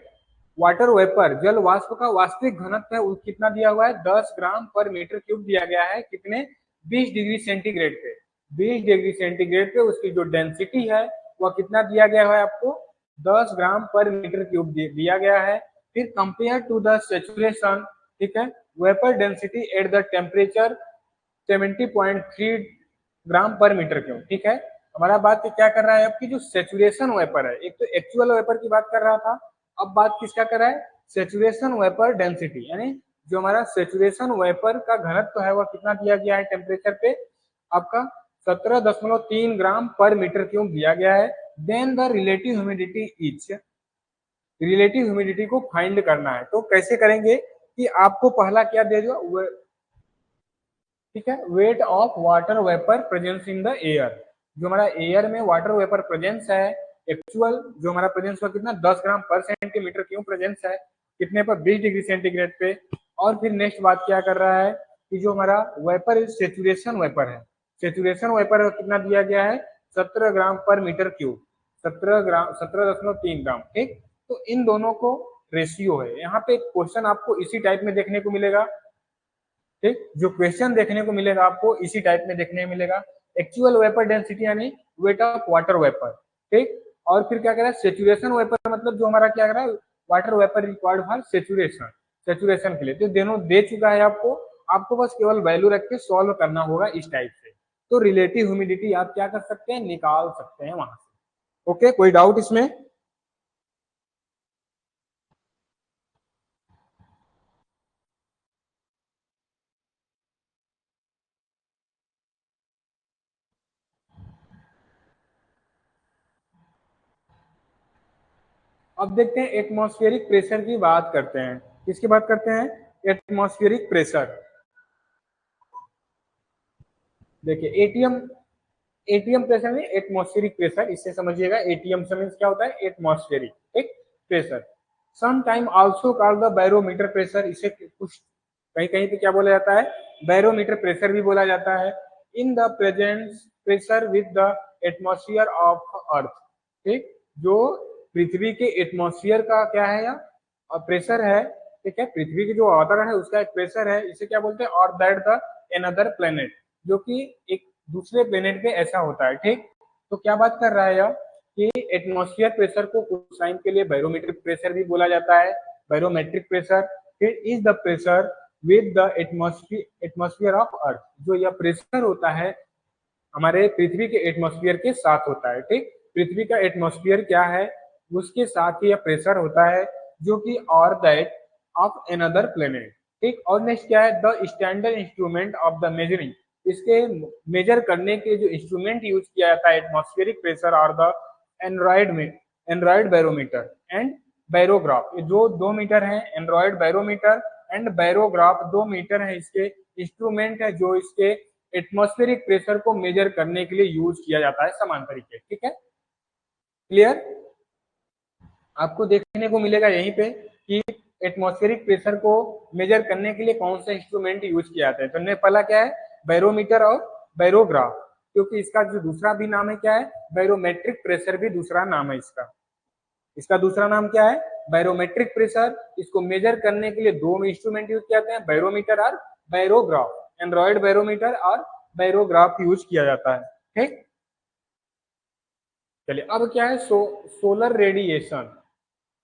वाटर वेपर जल वाष्प का वास्तविक घनत्व है वो कितना दिया हुआ है, 10 ग्राम पर मीटर क्यूब दिया गया है, कितने, 20 डिग्री सेंटीग्रेड पे, 20 डिग्री सेंटीग्रेड पे उसकी जो डेंसिटी है वह कितना दिया गया है आपको, 10 ग्राम पर मीटर क्यूब दिया गया है। फिर कंपेयर टू द सेचुरेशन, ठीक है, vapour density at the temperature 70.3 gram per metre cube. ठीक है, हमारा बात क्या कर रहा है, आपकी जो सेचुरेशन वेपर है, एक तो एक्चुअल वेपर की बात कर रहा था, अब बात किसका कर रहा है, सेचुरेशन वेपर डेंसिटी, यानी जो हमारा सेचुरेशन वेपर का घनत्व है वह कितना दिया गया है टेम्परेचर पे, आपका 17.3 ग्राम पर मीटर क्यूब दिया गया है। Then the relative humidity is, relative humidity को फाइंड करना है, तो कैसे करेंगे कि आपको पहला क्या दे दो, ठीक है। Weight of water vapour presence in the air, जो हमारा एयर में वाटर वेपर प्रेजेंस है, एक्चुअल जो हमारा प्रेजेंस हुआ कितना 10 ग्राम पर सेंटीमीटर क्यों प्रेजेंस है, कितने पर 20 डिग्री सेंटीग्रेड पे। और फिर नेक्स्ट बात क्या कर रहा है कि जो हमारा वेपर सेचुरेशन वेपर है, सेचुरेशन वेपर कितना दिया गया है 17 ग्राम पर मीटर क्यूब, 17 ग्राम 17.3 ग्राम। ठीक, तो इन दोनों को रेशियो है। यहाँ पे क्वेश्चन आपको इसी टाइप में देखने को मिलेगा। ठीक, जो क्वेश्चन देखने को मिलेगा आपको इसी टाइप में देखने को मिलेगा। एक्चुअल वेपर डेंसिटी यानी वेट ऑफ वाटर वेपर। ठीक, और फिर क्या कह रहा है सेचुरेशन वेपर, मतलब जो हमारा क्या कर रहा है water vapour required for saturation, saturation के लिए। तो दोनों दे चुका है आपको, आपको बस केवल वैल्यू रख के सॉल्व करना होगा इस टाइप से। तो रिलेटिव ह्यूमिडिटी आप क्या कर सकते हैं, निकाल सकते हैं वहां से। ओके, कोई डाउट इसमें? अब देखते हैं एटमॉस्फेरिक प्रेशर की बात करते हैं। किसकी बात करते हैं, एटमॉस्फेरिक प्रेशर। देखिए एटीएम, एटीएम प्रेशर नहीं एटमॉस्फेरिक प्रेशर, इससे समझिएगा। एटीएम से मीन्स क्या होता है एटमॉस्फेरिक, एक pressure. Some time also called the barometer pressure, इसे कुछ कहीं कहीं पे क्या बोला जाता है, बैरोमीटर प्रेशर भी बोला जाता है। In the presence pressure with the atmosphere of earth. ठीक, जो पृथ्वी के एटमॉस्फेयर का क्या है या प्रेशर है, ठीक है, पृथ्वी की जो वातावरण है उसका एक प्रेशर है, इसे क्या बोलते हैं, और दैट द एनदर प्लेनेट, जो कि एक दूसरे प्लेनेट पे ऐसा होता है। ठीक, तो क्या बात कर रहा है यह कि एटमॉस्फेयर प्रेशर को कुछ टाइम के लिए बैरोमीट्रिक प्रेशर भी बोला जाता है, बैरोमेट्रिक प्रेशर। फिर is the pressure with the atmosphere of earth, जो यह प्रेशर होता है हमारे पृथ्वी के एटमॉस्फेयर के साथ होता है। ठीक, पृथ्वी का एटमॉस्फेयर क्या है उसके साथ ही यह प्रेशर होता है, जो कि और दैट ऑफ अनदर प्लेनेट। ठीक, और नेक्स्ट क्या है, the standard instrument of the measuring, इसके मेजर करने के जो इंस्ट्रूमेंट यूज किया जाता है एटमॉस्फेरिक प्रेशर और द एंड्रॉइड में एंड्रॉइड बैरोमीटर एंड बैरोग्राफ, ये जो 2 मीटर है, aneroid barometer and barograph 2 meter है, इसके इंस्ट्रूमेंट है जो इसके एटमॉस्फेरिक प्रेशर को मेजर करने के लिए यूज किया जाता है समान तरीके। ठीक है, क्लियर? आपको देखने को मिलेगा यहीं पे कि एटमॉस्फेरिक प्रेशर को मेजर करने के लिए कौन सा इंस्ट्रूमेंट यूज किया जाता है। तो पहला क्या है, बैरोमीटर और बैरोग्राफ, क्योंकि इसका जो दूसरा भी नाम है क्या है, बैरोमेट्रिक प्रेशर भी दूसरा नाम है इसका। इसका दूसरा नाम क्या है, बैरोमेट्रिक प्रेशर। इसको मेजर करने के लिए 2 इंस्ट्रूमेंट यूज किए जाते हैं, बैरोमीटर और बैरोग्राफ, एंड्रॉइड बैरोमीटर और बैरोग्राफ यूज किया जाता है। ठीक, चलिए अब क्या है, सोलर रेडिएशन।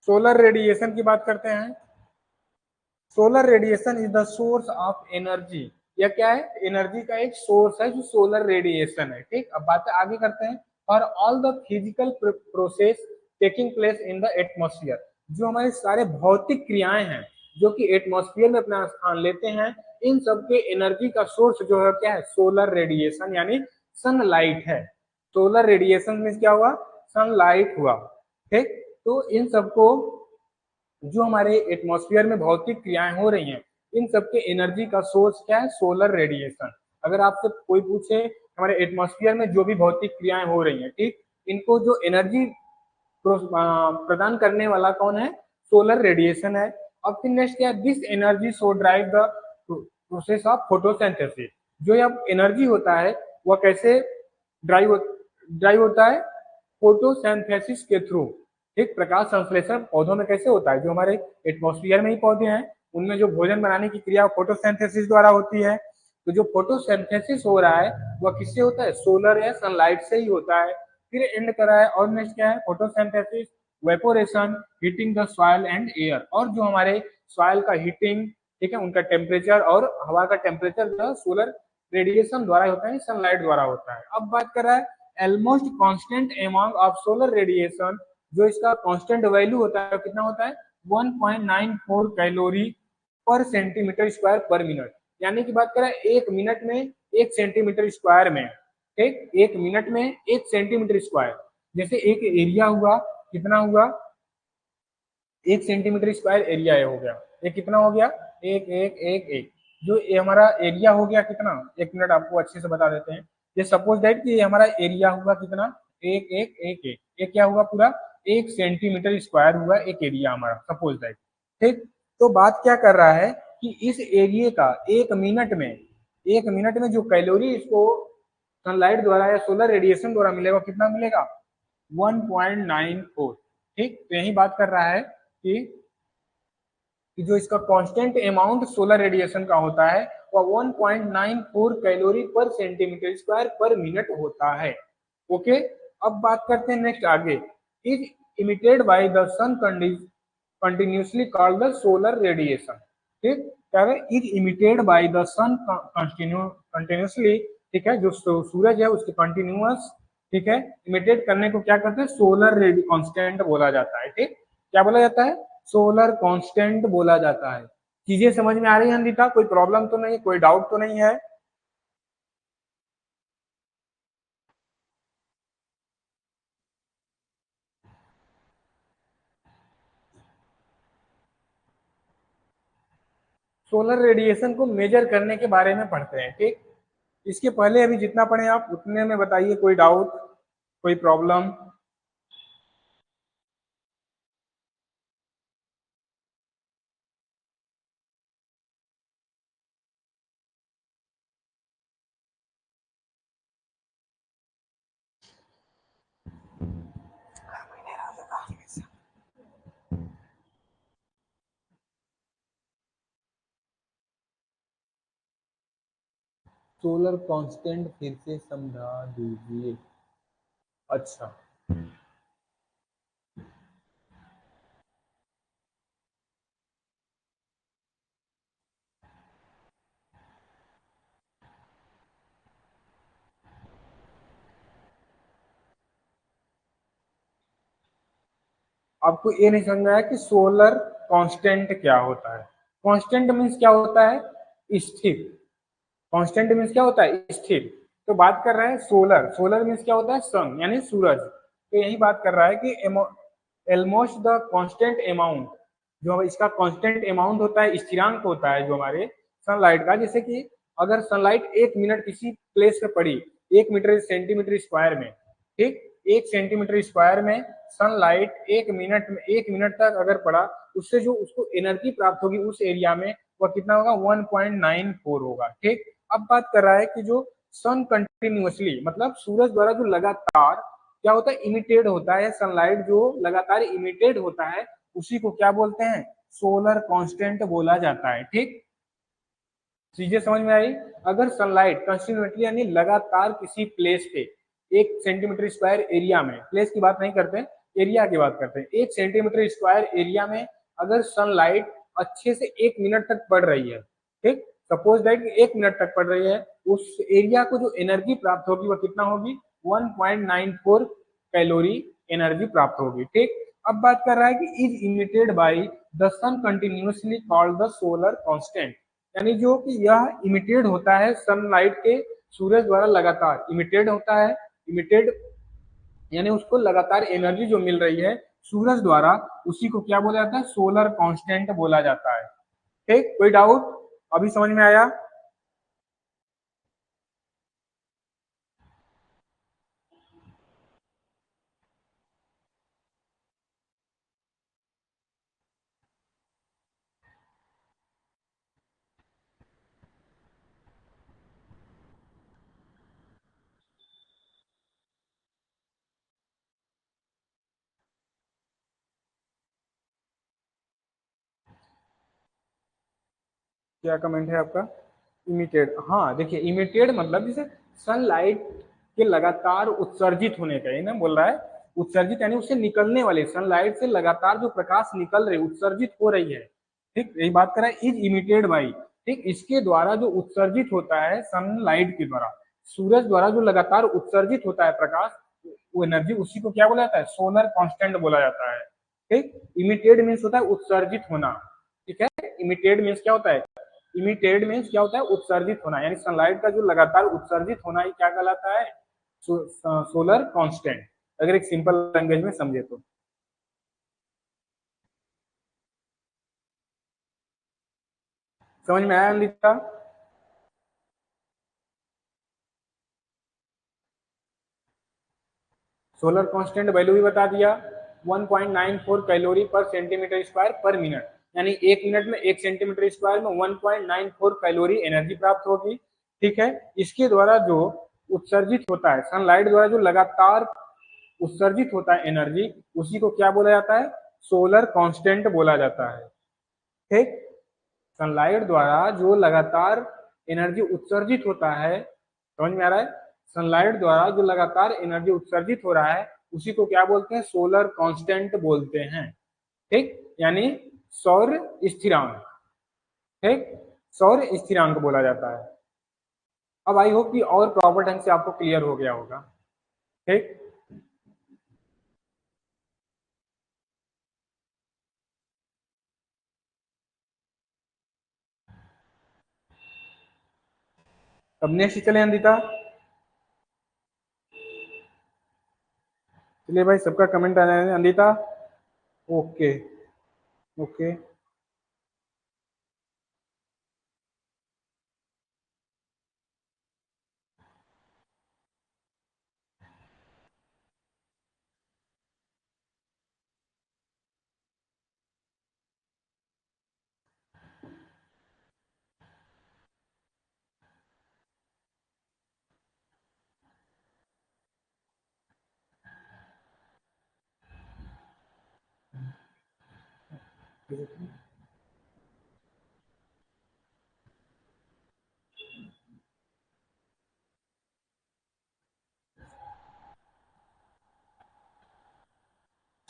सोलर रेडिएशन की बात करते हैं। Solar radiation is the source of energy, यह क्या है, एनर्जी का एक सोर्स है जो सोलर रेडिएशन है। ठीक, अब बातें आगे करते हैं। और all the physical process taking place in the atmosphere, जो हमारे सारे भौतिक क्रियाएं हैं जो कि एटमॉस्फेयर में अपना स्थान लेते हैं, इन सब के एनर्जी का सोर्स जो है क्या है, सोलर रेडिएशन यानी सनलाइट है। सोलर रेडिएशन में क्या हुआ, सनलाइट हुआ। ठीक, तो इन सबको जो हमारे एटमॉस्फेयर में भौतिक क्रियाएं हो रही हैं, इन सबके एनर्जी का सोर्स क्या है, सोलर रेडिएशन। अगर आपसे कोई पूछे हमारे एटमॉस्फेयर में जो भी भौतिक क्रियाएं हो रही हैं, ठीक, इनको जो एनर्जी प्रदान करने वाला कौन है, सोलर रेडिएशन है। अब फिर नेक्स्ट क्या है, this energy so drive the process of photosynthesis, जो यह एनर्जी होता है वह कैसे ड्राइव होता है, फोटोसिंथेसिस के थ्रू। ठीक, प्रकाश संश्लेषण पौधों में कैसे होता है, जो हमारे एटमॉस्फेयर में ही पौधे हैं उनमें जो भोजन बनाने की क्रिया फोटोसिंथेसिस द्वारा होती है। तो जो फोटोसिंथेसिस हो रहा है वह किससे होता है, सोलर या सनलाइट से ही होता है। फिर एंड करा है और नेक्स्ट क्या है, photosynthesis, evaporation, heating the soil and air, और जो हमारे सॉइल का हीटिंग, ठीक है, उनका टेम्परेचर और हवा का टेम्परेचर जो सोलर रेडिएशन द्वारा होता है, सनलाइट द्वारा होता है। अब बात कर रहा है almost constant amount of solar radiation, जो इसका कांस्टेंट वैल्यू होता है कितना होता है, 1.94 कैलोरी पर सेंटीमीटर स्क्वायर पर मिनट। यानी कि बात करें 1 मिनट में 1 सेंटीमीटर स्क्वायर में, ठीक, 1 मिनट में 1 सेंटीमीटर स्क्वायर, जैसे एक एरिया हुआ कितना हुआ, 1 सेंटीमीटर स्क्वायर एरिया हो गया, ये कितना हो गया, एक एक एक एक, जो ये हमारा एरिया हो गया कितना, एक मिनट आपको अच्छे से बता देते हैं। ये सपोज दैट कि ये हमारा एरिया हुआ कितना, एक क्या हुआ पूरा, 1 सेंटीमीटर स्क्वायर हुआ एक एरिया हमारा, सपोज दैट। ठीक, तो बात क्या कर रहा है कि इस एरिया का 1 मिनट में जो कैलोरी इसको सनलाइट द्वारा या सोलर रेडिएशन द्वारा मिलेगा, कितना मिलेगा, 1.94। ठीक, तो यही बात कर रहा है कि जो इसका कांस्टेंट अमाउंट सोलर रेडिएशन का होता है वह 1.94 कैलोरी पर सेंटीमीटर स्क्वायर पर मिनट होता है। ओके, अब बात करते हैं नेक्स्ट आगे। Is emitted by the sun continuously called the solar radiation. ठीक, क्या है, is emitted by the sun continuously. ठीक है, जो सूरज है उसके कंटिन्यूअस, ठीक है, इमिटेट करने को क्या करते हैं, सोलर कांस्टेंट बोला जाता है। ठीक, क्या बोला जाता है, सोलर कांस्टेंट बोला जाता है। चीजें समझ में आ रही है अंदिता, कोई प्रॉब्लम तो नहीं, कोई डाउट तो नहीं है? सोलर रेडिएशन को मेजर करने के बारे में पढ़ते हैं। ठीक, इसके पहले अभी जितना पढ़े आप उतने में बताइए, कोई डाउट, कोई प्रॉब्लम? सोलर कांस्टेंट फिर से समझा दीजिए। अच्छा, आपको ये नहीं समझ में आया कि सोलर कांस्टेंट क्या होता है? कांस्टेंट मीन्स क्या होता है, स्थिर। कांस्टेंट मीन्स क्या होता है, स्थिर। तो बात कर रहे हैं सोलर, सोलर मीन्स क्या होता है, सन यानी सूरज। तो यही बात कर रहा है कि ऑलमोस्ट द कांस्टेंट अमाउंट, जो इसका कांस्टेंट अमाउंट होता है, स्थिरांक होता है जो हमारे सनलाइट का। जैसे कि अगर सनलाइट 1 मिनट किसी प्लेस पे पड़ी, 1 मीटर सेंटीमीटर स्क्वायर में, ठीक, 1 सेंटीमीटर स्क्वायर में सनलाइट 1 मिनट में, 1 मिनट तक अगर पड़ा, उससे जो उसको एनर्जी प्राप्त होगी उस एरिया में, वह कितना होगा, 1.94 होगा। ठीक, अब बात कर रहा है कि जो सन कंटिन्यूअसली, मतलब सूरज द्वारा जो लगातार क्या होता है, इमिटेड होता है, सनलाइट जो लगातार इमिटेड होता है, उसी को क्या बोलते हैं, सोलर कांस्टेंट बोला जाता है। ठीक, चीजें समझ में आई? अगर सनलाइट कंटिन्यूसली यानी लगातार किसी प्लेस पे 1 सेंटीमीटर स्क्वायर एरिया में, प्लेस की बात नहीं करते, एरिया की बात करते हैं, 1 सेंटीमीटर स्क्वायर एरिया में अगर सनलाइट अच्छे से 1 मिनट तक पड़ रही है, ठीक, सपोज दैट 1 मिनट तक पड़ रही है, उस एरिया को जो एनर्जी प्राप्त होगी वह कितना होगी, 1.94 कैलोरी एनर्जी प्राप्त होगी। ठीक, अब बात कर रहा है कि is emitted by the sun continuously called the solar constant, यानी जो कि यह इमिटेड होता है सनलाइट के, सूरज द्वारा लगातार इमिटेड होता है, इमिटेड यानी उसको लगातार एनर्जी जो मिल रही है सूरज द्वारा, उसी को क्या बोला जाता है, सोलर कांस्टेंट बोला जाता है। ठीक, कोई डाउट अभी समझ में आया? क्या कमेंट है आपका? इमिटेड, हाँ देखिए, इमिटेड मतलब जैसे सनलाइट के लगातार उत्सर्जित होने का, ये ना बोल रहा है, उत्सर्जित यानी उससे निकलने वाले, सनलाइट से लगातार जो प्रकाश निकल रही, उत्सर्जित हो रही है। ठीक, यही बात कर रहा है, इज इमिटेड बाई। ठीक, इसके द्वारा जो उत्सर्जित होता है सनलाइट के द्वारा, सूरज द्वारा जो लगातार उत्सर्जित होता है प्रकाश, वो एनर्जी, उसी को क्या बोला जाता है, सोलर कांस्टेंट बोला जाता है। ठीक, इमिटेड मीन्स होता है उत्सर्जित होना। ठीक है, इमिटेड मीन्स क्या होता है, इमिटेड मीन्स क्या होता है, उत्सर्जित होना, यानी सनलाइट का जो लगातार उत्सर्जित होना ही क्या कहलाता है, सोलर कांस्टेंट, अगर एक सिंपल लैंग्वेज में समझे तो। समझ में आया अमृता? सोलर कांस्टेंट वैल्यू भी बता दिया, 1.94 कैलोरी पर सेंटीमीटर स्क्वायर पर मिनट, यानी एक मिनट में एक सेंटीमीटर स्क्वायर में 1.94 कैलोरी एनर्जी प्राप्त होगी। ठीक है, इसके द्वारा जो उत्सर्जित होता है, सनलाइट द्वारा जो लगातार उत्सर्जित होता है एनर्जी, उसी को क्या बोला जाता है? सोलर कांस्टेंट बोला जाता है। ठीक, सनलाइट द्वारा जो लगातार एनर्जी उत्सर्जित होता है, समझ में आ रहा है? सनलाइट द्वारा जो लगातार एनर्जी उत्सर्जित हो रहा है, उसी को क्या बोलते हैं? सोलर कांस्टेंट बोलते हैं। ठीक, यानी सौर स्थिरांक। ठीक, सौर स्थिरांक बोला जाता है। अब आई होप कि और प्रॉपर ढंग से आपको क्लियर हो गया होगा। ठीक, अब नेक्स्ट चले अंदिता। चलिए भाई, सबका कमेंट आ रहा है। Andita okay, okay.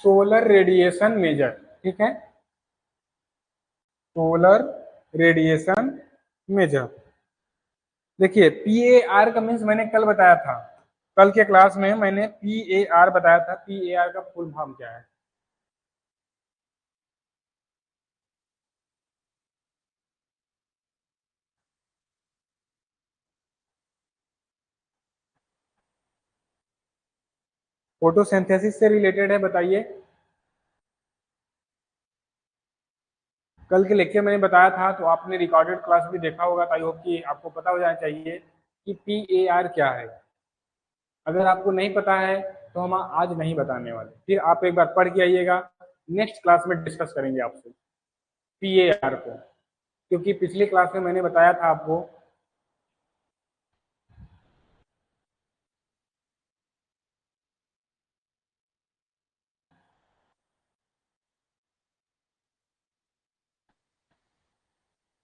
Solar radiation measure. ठीक है, सोलर रेडिएशन मेजर। देखिए, पी ए आर का मीन्स मैंने कल बताया था, कल के क्लास में मैंने पी ए आर बताया था। पी ए आर का फुल फॉर्म क्या है? फोटोसिंथेसिस से रिलेटेड है, बताइए। कल के लेक्चर मैंने बताया था, तो आपने रिकॉर्डेड क्लास भी देखा होगा, तो आई होप कि आपको पता हो जाना चाहिए कि पी ए आर क्या है। अगर आपको नहीं पता है तो हम आज नहीं बताने वाले, फिर आप एक बार पढ़ के आइएगा, नेक्स्ट क्लास में डिस्कस करेंगे आपसे पी ए आर को, क्योंकि पिछली क्लास में मैंने बताया था आपको।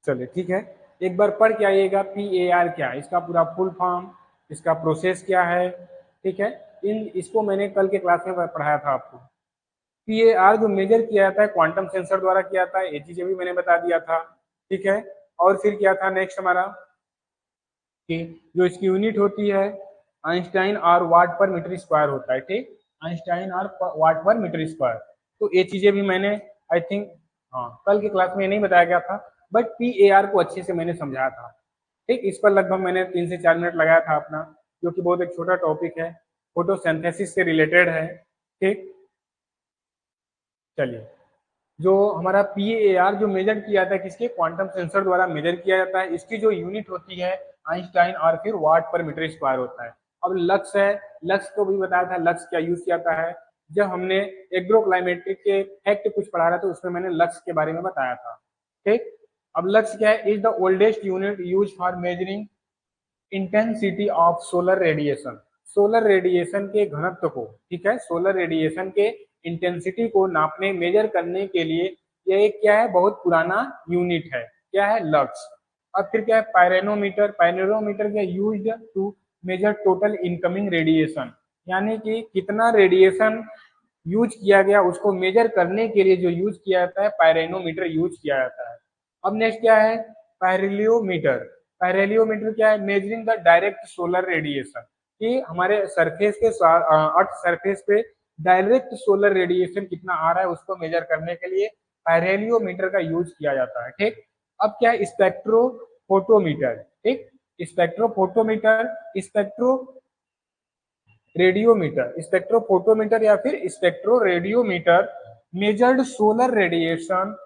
चलिए ठीक है, एक बार पढ़ के आइएगा पी ए आर क्या है, इसका पूरा फुल फॉर्म, इसका प्रोसेस क्या है। ठीक है, इसको मैंने कल के क्लास में पढ़ाया था आपको। पी ए आर जो मेजर किया जाता है क्वांटम सेंसर द्वारा किया जाता है, ये चीजें भी मैंने बता दिया था। ठीक है, और फिर क्या था नेक्स्ट हमारा, कि जो इसकी यूनिट होती है आइंस्टाइन और वाट पर मीटर स्क्वायर होता है। ठीक, आइंस्टाइन और वाट पर मीटर स्क्वायर, तो ये चीजें भी मैंने आई थिंक, हाँ, कल के क्लास में ये नहीं बताया गया था, बट पी ए आर को अच्छे से मैंने समझाया था। ठीक, इस पर लगभग मैंने 3 से 4 मिनट लगाया था अपना, जो कि बहुत एक छोटा टॉपिक है, फोटोसिंथेसिस से रिलेटेड है। ठीक, चलिए, जो हमारा पी ए आर जो मेजर किया जाता है किसके? क्वांटम सेंसर द्वारा मेजर किया जाता है। इसकी जो यूनिट होती है आइंस्टाइन और फिर वाट पर मीटर स्क्वायर होता है। अब लक्स है, लक्स को भी बताया था, लक्स क्या यूज किया जाता है। जब हमने एग्रोक्लाइमेट्रिक के फैक्ट कुछ पढ़ा था, तो उसमें मैंने लक्स के बारे में बताया था। ठीक, अब लक्स क्या है? Is the oldest unit use for measuring intensity of solar radiation. Solar radiation के घनत्व को, ठीक है, सोलर रेडिएशन के इंटेंसिटी को नापने, मेजर करने के लिए यह एक क्या है? बहुत पुराना यूनिट है। क्या है? लक्स। अब फिर क्या है? पायरेनोमीटर। पायरेनोमीटर क्या used to measure total incoming radiation, यानी कि कितना रेडिएशन यूज किया गया उसको मेजर करने के लिए जो यूज किया जाता है, पायरेनोमीटर यूज किया जाता है। अब नेक्स्ट क्या है? पैरेलियोमीटर। पैरेलियोमीटर क्या है? Measuring the direct solar radiation, कि हमारे सरफेस के अर्थ सरफेस पे डायरेक्ट सोलर रेडिएशन कितना आ रहा है उसको मेजर करने के लिए पैरेलियोमीटर का यूज किया जाता है। ठीक, अब क्या है? स्पेक्ट्रोफोटोमीटर। ठीक, स्पेक्ट्रोफोटोमीटर, स्पेक्ट्रो रेडियोमीटर, स्पेक्ट्रोफोटोमीटर या फिर spectro radiometer measured solar radiation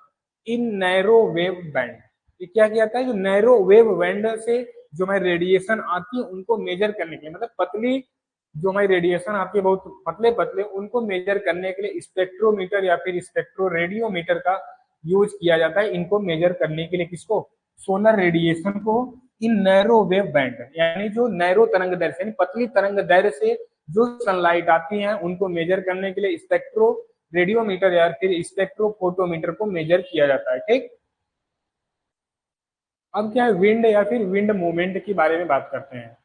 in narrow wave band. ये क्या किया जाता है, जो नैरो वेव बैंड से जो हमारी रेडिएशन आती है उनको मेजर करने के लिए, मतलब पतली जो हमारी रेडिएशन आती है बहुत पतले पतले, उनको मेजर करने के लिए स्पेक्ट्रोमीटर या फिर स्पेक्ट्रो रेडियोमीटर का यूज किया जाता है इनको मेजर करने के लिए। किसको? सोलर रेडिएशन को इन नैरो वेव बैंड, यानी जो नैरो तरंग दैर्ध्य से, यानी पतली तरंग दैर्ध्य से जो सनलाइट आती है उनको मेजर करने के लिए स्पेक्ट्रो रेडियोमीटर या फिर स्पेक्ट्रोफोटोमीटर को मेजर किया जाता है। ठीक, अब क्या है, विंड या फिर विंड मूवमेंट के बारे में बात करते हैं।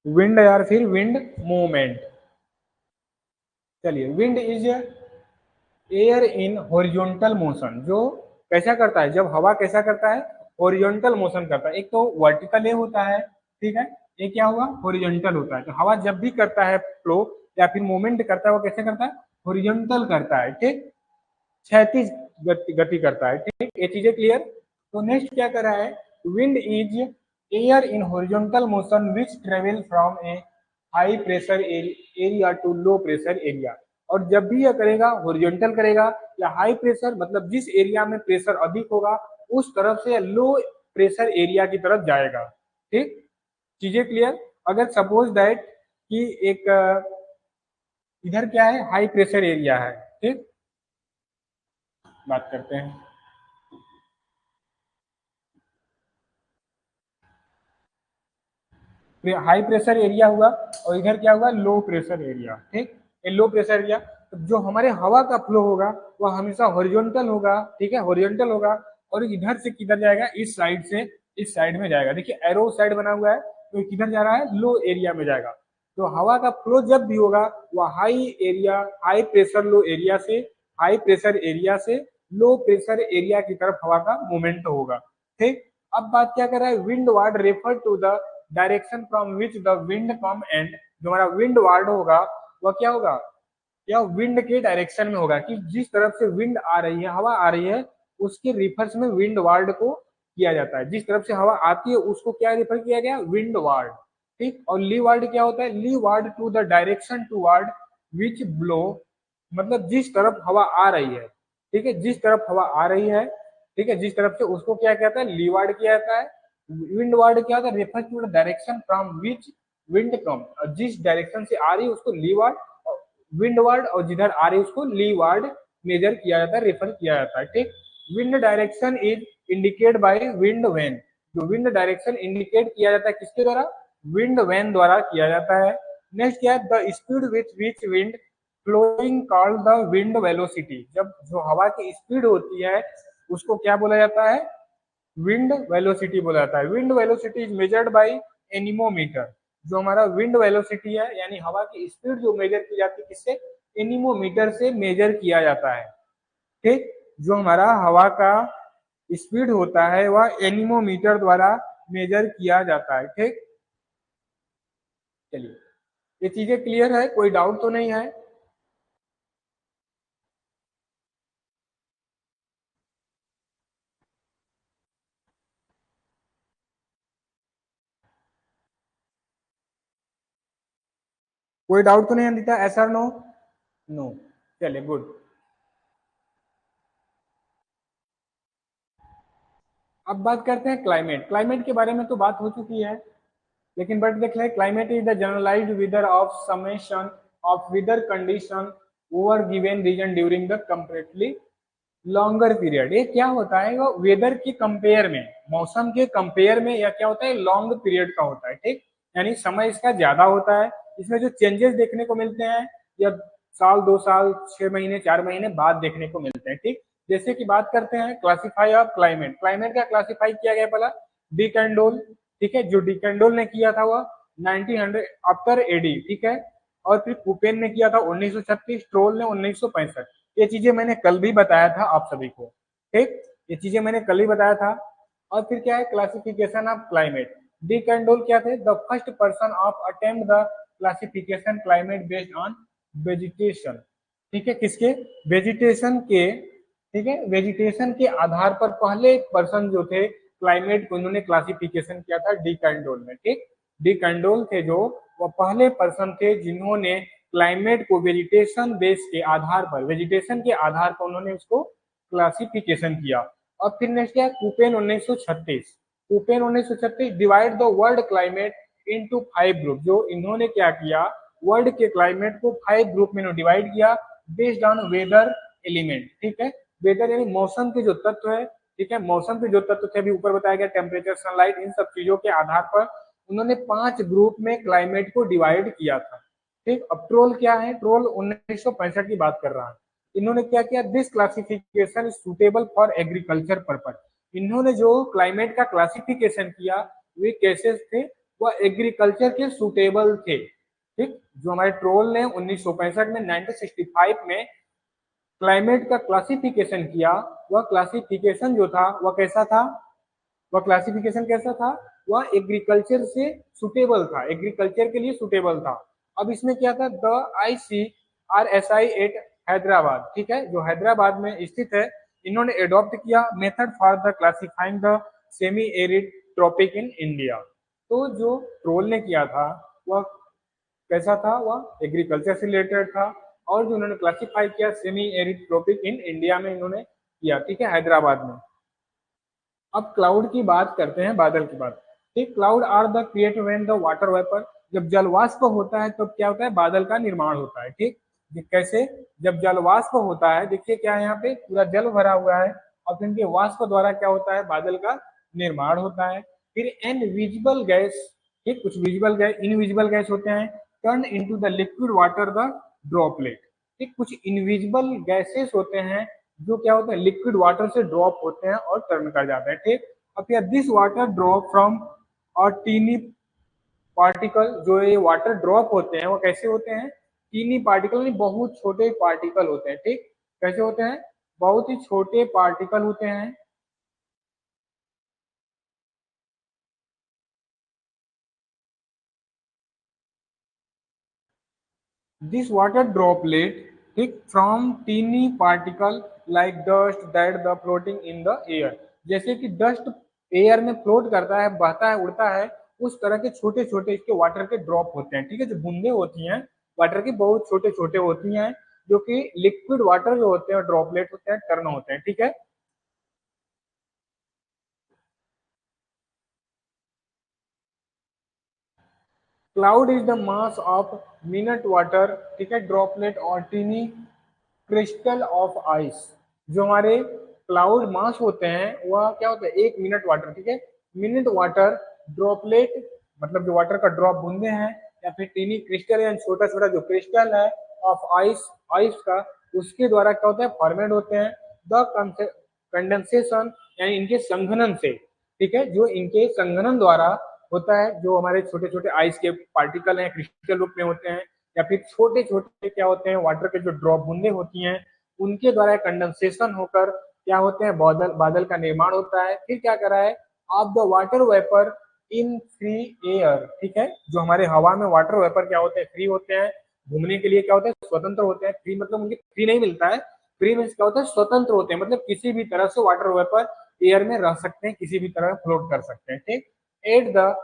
विंड या फिर विंड मूवमेंट, चलिए, wind is air in horizontal motion, जो कैसा करता है, जब हवा कैसा करता है, हॉरिजॉन्टल मोशन करता है। एक तो वर्टिकल ए होता है, ठीक है, ये क्या हुआ, हॉरिजॉन्टल होता है। तो हवा जब भी करता है फ्लो या फिर मूवमेंट करता है, वो कैसे करता है, हॉरिजॉन्टल करता है। ठीक, क्षैतिज गति करता है। ठीक, ये चीजें क्लियर। तो नेक्स्ट क्या कर रहा है, wind is air in horizontal motion which travel from a high pressure area to low pressure area. और जब भी यह करेगा, हॉरिजॉन्टल करेगा या हाई प्रेशर, मतलब जिस एरिया में प्रेशर अधिक होगा उस तरफ से लो प्रेशर एरिया की तरफ जाएगा। ठीक, चीजें क्लियर। अगर सपोज दैट कि एक इधर क्या है, हाई प्रेशर एरिया है, ठीक, बात करते हैं, हाई प्रेशर एरिया हुआ और इधर क्या हुआ, लो प्रेशर एरिया। ठीक, ये लो प्रेशर एरिया, तो जो हमारे हवा का फ्लो होगा वह हमेशा हॉरिजॉन्टल होगा। ठीक है, हॉरिजॉन्टल होगा और इधर से किधर जाएगा, इस साइड से इस साइड में जाएगा। देखिए एरो साइड बना हुआ है, तो किधर जा रहा है, लो एरिया में जाएगा। तो हवा का फ्लो जब भी होगा वह high area, high pressure low area से, हाई प्रेशर एरिया से लो प्रेशर एरिया की तरफ हवा का मूवमेंट होगा। ठीक, अब बात क्या कर रहा है, windward refer to the direction from which the wind come and, जो हमारा विंड वार्ड होगा वह क्या होगा, या विंड के डायरेक्शन में होगा, कि जिस तरफ से विंड आ रही है, हवा आ रही है, उसके रिफर्स में विंड वार्ड को किया जाता है। जिस तरफ से हवा आती है उसको क्या रिफर किया गया, विंड वार्ड। ठीक, और ली वार्ड क्या होता है, leeward to the direction toward which blow, मतलब जिस तरफ हवा आ रही है। ठीक है, जिस तरफ हवा आ रही है, ठीक है, जिस तरफ से, उसको क्या कहता है, ली वार्ड किया जाता है। विंड वार्ड क्या होता है, refer to the direction from which wind come, जिस डायरेक्शन से आ रही है उसको ली वार्ड, विंड वार्ड, और जिधर आ रही है उसको ली वार्ड मेजर किया जाता है, रेफर किया जाता है। ठीक, wind direction is indicate by wind vane, जो विंड डायरेक्शन इंडिकेट किया जाता है किसके द्वारा, विंड वैन द्वारा किया जाता है। नेक्स्ट क्या है, the speed with which wind flowing called the wind velocity, जब जो हवा की स्पीड होती है उसको क्या बोला जाता है, विंड वेलोसिटी बोला जाता है। Wind velocity is measured by anemometer, जो हमारा विंड वेलोसिटी है यानी हवा की स्पीड जो मेजर की जाती है किससे, एनीमोमीटर से मेजर किया जाता है। ठीक, जो हमारा हवा का स्पीड होता है वह एनीमोमीटर द्वारा मेजर किया जाता है। ठीक, चलिए, ये चीजें क्लियर है, कोई डाउट तो नहीं है। कोई डाउट तो नहीं अंदिता, ऐसा नो, नो, चलिए गुड। अब बात करते हैं क्लाइमेट। क्लाइमेट के बारे में तो बात हो चुकी है, लेकिन बट देख ले, climate is the generalised weather of summation of weather condition over given region during the comparatively longer period. ये क्या होता है, वो वेदर के कंपेयर में, मौसम के कंपेयर में, या क्या होता है, लॉन्ग पीरियड का होता है। ठीक, यानी समय इसका ज्यादा होता है, इसमें जो चेंजेस देखने को मिलते हैं या साल 2 साल 6 महीने 4 महीने बाद देखने को मिलते हैं। ठीक, जैसे कि बात करते हैं क्लासीफाई ऑफ क्लाइमेट। क्लाइमेट का क्लासीफाई किया गया पहला डिकैंडोल, ठीक है, जो डिकैंडोल ने किया था वह 1900 आफ्टर एडी, ठीक है, और फिर कुपेन ने किया था 1936, स्ट्रोल ने 1965। ये चीजें मैंने कल भी बताया था आप सभी को। ठीक, ये चीजें मैंने कल ही बताया था। और फिर क्या है, classification of climate. D Candolle क्या थे, the first person of attempt the classification climate based on vegetation. ठीक है, किसके, वेजिटेशन के, ठीक है, वेजिटेशन के आधार पर पहले पर्सन जो थे क्लाइमेट को उन्होंने क्लासिफिकेशन किया था डी कैंडोल ने। ठीक, डी कैंडोल थे जो, वो पहले पर्सन थे जिन्होंने क्लाइमेट को वेजिटेशन बेस के आधार पर, वेजिटेशन के आधार पर उन्होंने उसको क्लासिफिकेशन किया। और फिर नेक्स्ट क्या है, coupon 1936। Coupon 1936 divide the world climate into 5 group. जो इन्होंने क्या किया, वर्ल्ड के क्लाइमेट को 5 ग्रुप में डिवाइड किया बेस्ड ऑन वेदर एलिमेंट। ठीक है, वेदर यानी मौसम के जो तत्व है, ठीक है, मौसम के जो तत्व थे अभी ऊपर बताया गया, टेम्परेचर, सनलाइट, इन सब चीजों के आधार पर उन्होंने 5 ग्रुप में क्लाइमेट को डिवाइड किया था। ठीक, अब ट्रोल क्या है, ट्रोल 1965 की बात कर रहा है। इन्होंने क्या किया, this classification suitable for agriculture purpose. इन्होंने जो क्लाइमेट का क्लासिफिकेशन किया वे कैसे थे, वह एग्रीकल्चर के सुटेबल थे। ठीक, जो हमारे ट्रोल ने 1965 में 1965 में क्लाइमेट का क्लासिफिकेशन किया, वह क्लासिफिकेशन जो था वह कैसा था, वह क्लासिफिकेशन कैसा था, वह एग्रीकल्चर से सुटेबल था, एग्रीकल्चर के लिए सुटेबल था। अब इसमें क्या था, द ICRSI एट हैदराबाद, ठीक है, जो हैदराबाद में स्थित है, इन्होंने एडॉप्ट किया method for the classifying the semi arid tropic in India. तो जो ट्रोल ने किया था वह कैसा था, वह एग्रीकल्चर से रिलेटेड था, और जो उन्होंने क्लासिफाई किया semi arid tropic in India में इन्होंने किया। ठीक है, हैदराबाद में। अब क्लाउड की बात करते हैं, बादल की बात। ठीक, cloud are the create when the water vapour, जब जलवाष्प होता है तो क्या होता है, बादल का निर्माण होता है। ठीक, कैसे, जब जलवाष्प होता है, देखिए क्या है, यहाँ पे पूरा जल भरा हुआ है और फिर इनके वाष्प द्वारा क्या होता है, बादल का निर्माण होता है। फिर एन विजिबल गैस, ठीक, कुछ विजिबल गैस, इनविजिबल गैस होते हैं, turn into the liquid water the droplet. ठीक, कुछ इनविजिबल गैसेस होते हैं जो क्या होता है, लिक्विड वाटर से ड्रॉप होते हैं और टर्न कर जाते हैं। ठीक, अब क्या, दिस वाटर ड्रॉप फ्रॉम और टीनी पार्टिकल, जो ये वाटर ड्रॉप होते हैं वो कैसे होते हैं, टीनी पार्टिकल यानी बहुत छोटे पार्टिकल होते हैं। ठीक, कैसे होते हैं, बहुत ही छोटे पार्टिकल होते हैं। दिस वाटर ड्रॉपलेट, ठीक, from tiny particle like dust that the floating in the air, जैसे कि डस्ट एयर में फ्लोट करता है, बहता है, उड़ता है, उस तरह के छोटे छोटे इसके वाटर के ड्रॉप होते हैं। ठीक है, जो बूंदे होती हैं वाटर की, बहुत छोटे छोटे होती हैं, जो कि लिक्विड वाटर जो होते हैं ड्रॉपलेट होते हैं, टर्न होते हैं। ठीक है, cloud is the mass of minute water, ठीक है, ड्रॉपलेट और टीनी क्रिस्टल ऑफ आइस। जो हमारे क्लाउड मास होते हैं वह क्या होता है, 1 मिनट वाटर, ठीक है, मिनट वाटर ड्रॉपलेट, मतलब जो वाटर का ड्रॉप बूंदे हैं, या फिर टीनी क्रिस्टल या छोटा छोटा जो क्रिस्टल है ऑफ आइस, आइस का, उसके द्वारा क्या होता है, फॉर्मेट होते हैं। द कंडेंसेशन यानी इनके संघनन से, ठीक है, जो इनके संघनन द्वारा होता है, जो हमारे छोटे छोटे आइस के पार्टिकल हैं क्रिस्टल रूप में होते हैं, या फिर छोटे छोटे क्या होते हैं, वाटर के जो ड्रॉप बूंदे होती हैं, उनके द्वारा कंडेंसेशन होकर क्या होते हैं, बादल, बादल का निर्माण होता है। फिर क्या करा है, of the water vapour in free air, ठीक है, जो हमारे हवा में वाटर वेपर क्या होते हैं, फ्री होते हैं, घूमने के लिए क्या होते हैं, स्वतंत्र होते हैं। फ्री मतलब उनकी फ्री नहीं मिलता है, फ्री मीन्स क्या होता है, स्वतंत्र होते हैं, मतलब किसी भी तरह से वाटर वेपर एयर में रह सकते हैं, किसी भी तरह फ्लोट कर सकते हैं। ठीक, एट द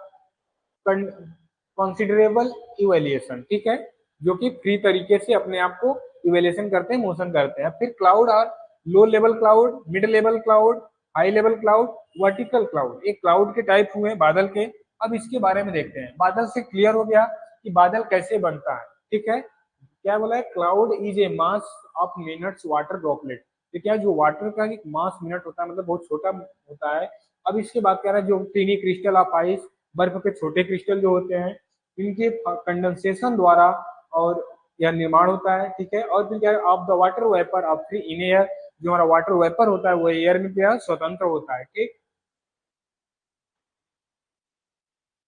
कंसिडरेबल इवेल्युएशन, ठीक है, जो कि फ्री तरीके से अपने आप को इवेल्युएशन करते हैं, मोशन करते हैं। फिर क्लाउड और low level cloud, mid level cloud, high level cloud, vertical cloud, एक क्लाउड के टाइप हुए बादल के। अब इसके बारे में देखते हैं, बादल से क्लियर हो गया कि बादल कैसे बनता है। ठीक है, क्या बोला है, cloud is a mass of minutes water droplet. तो क्या, जो वाटर का एक मास मिनट होता है, मतलब बहुत छोटा होता है। अब इसके बाद कह रहा है, जो टीनी क्रिस्टल ऑफ आइस, बर्फ के छोटे क्रिस्टल जो होते हैं, इनके कंडेंसेशन द्वारा और यह निर्माण होता है। ठीक है, और फिर क्या, of the water vapour of free in air, जो हमारा वाटर वेपर होता है वो एयर में क्या स्वतंत्र होता है। ठीक,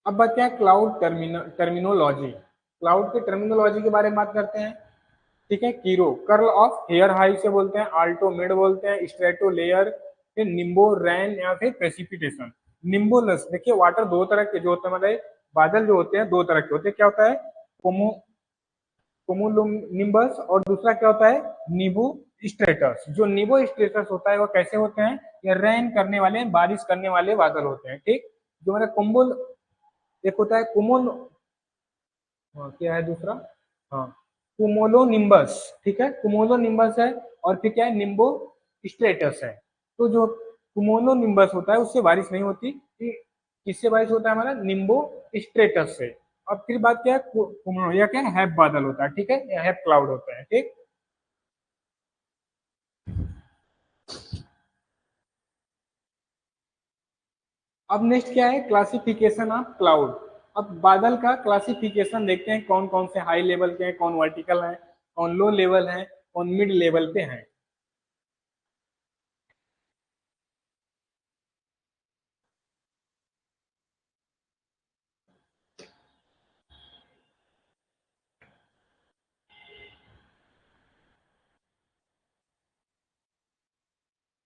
अब बात है क्लाउड टर्मिनोलॉजी, क्लाउड के टर्मिनोलॉजी के बारे में बात करते हैं। ठीक है, कीरो कर्ल ऑफ हेयर हाई से बोलते हैं, आल्टो मिड बोलते हैं, स्ट्रेटो लेयर, फिर निम्बो रैन या फिर प्रेसिपिटेशन। निम्बोलस, देखिए वाटर दो तरह के जो होते हैं, मतलब बादल जो होते हैं दो तरह के होते हैं, क्या होता है, कोमो कोमोनिम्बस, और दूसरा क्या होता है, निबो स्ट्रेटस। जो निबो स्ट्रेटस होता है वो कैसे होते हैं, ये रेन करने वाले, बारिश करने वाले बादल होते हैं। ठीक, जो मेरा कुंबल, एक होता है कुमोन, हाँ, क्या है दूसरा, हाँ, कुमोलो निम्बस, ठीक है, कुमोलो निम्बस है, और फिर क्या है, निम्बो स्ट्रेटस है। तो जो कुमुलो निम्बस होता है उससे बारिश नहीं होती। किससे बारिश होता है हमारा? निम्बो स्ट्रेटस से। अब फिर बात क्या है, कुमुलो या क्या है, हैव बादल होता है, ठीक है, या हैव क्लाउड होता है, ठीक। अब नेक्स्ट क्या है, क्लासिफिकेशन ऑफ क्लाउड। अब बादल का क्लासिफिकेशन देखते हैं, कौन कौन से हाई लेवल के हैं, कौन वर्टिकल हैं, कौन लो लेवल हैं, कौन मिड लेवल पे हैं।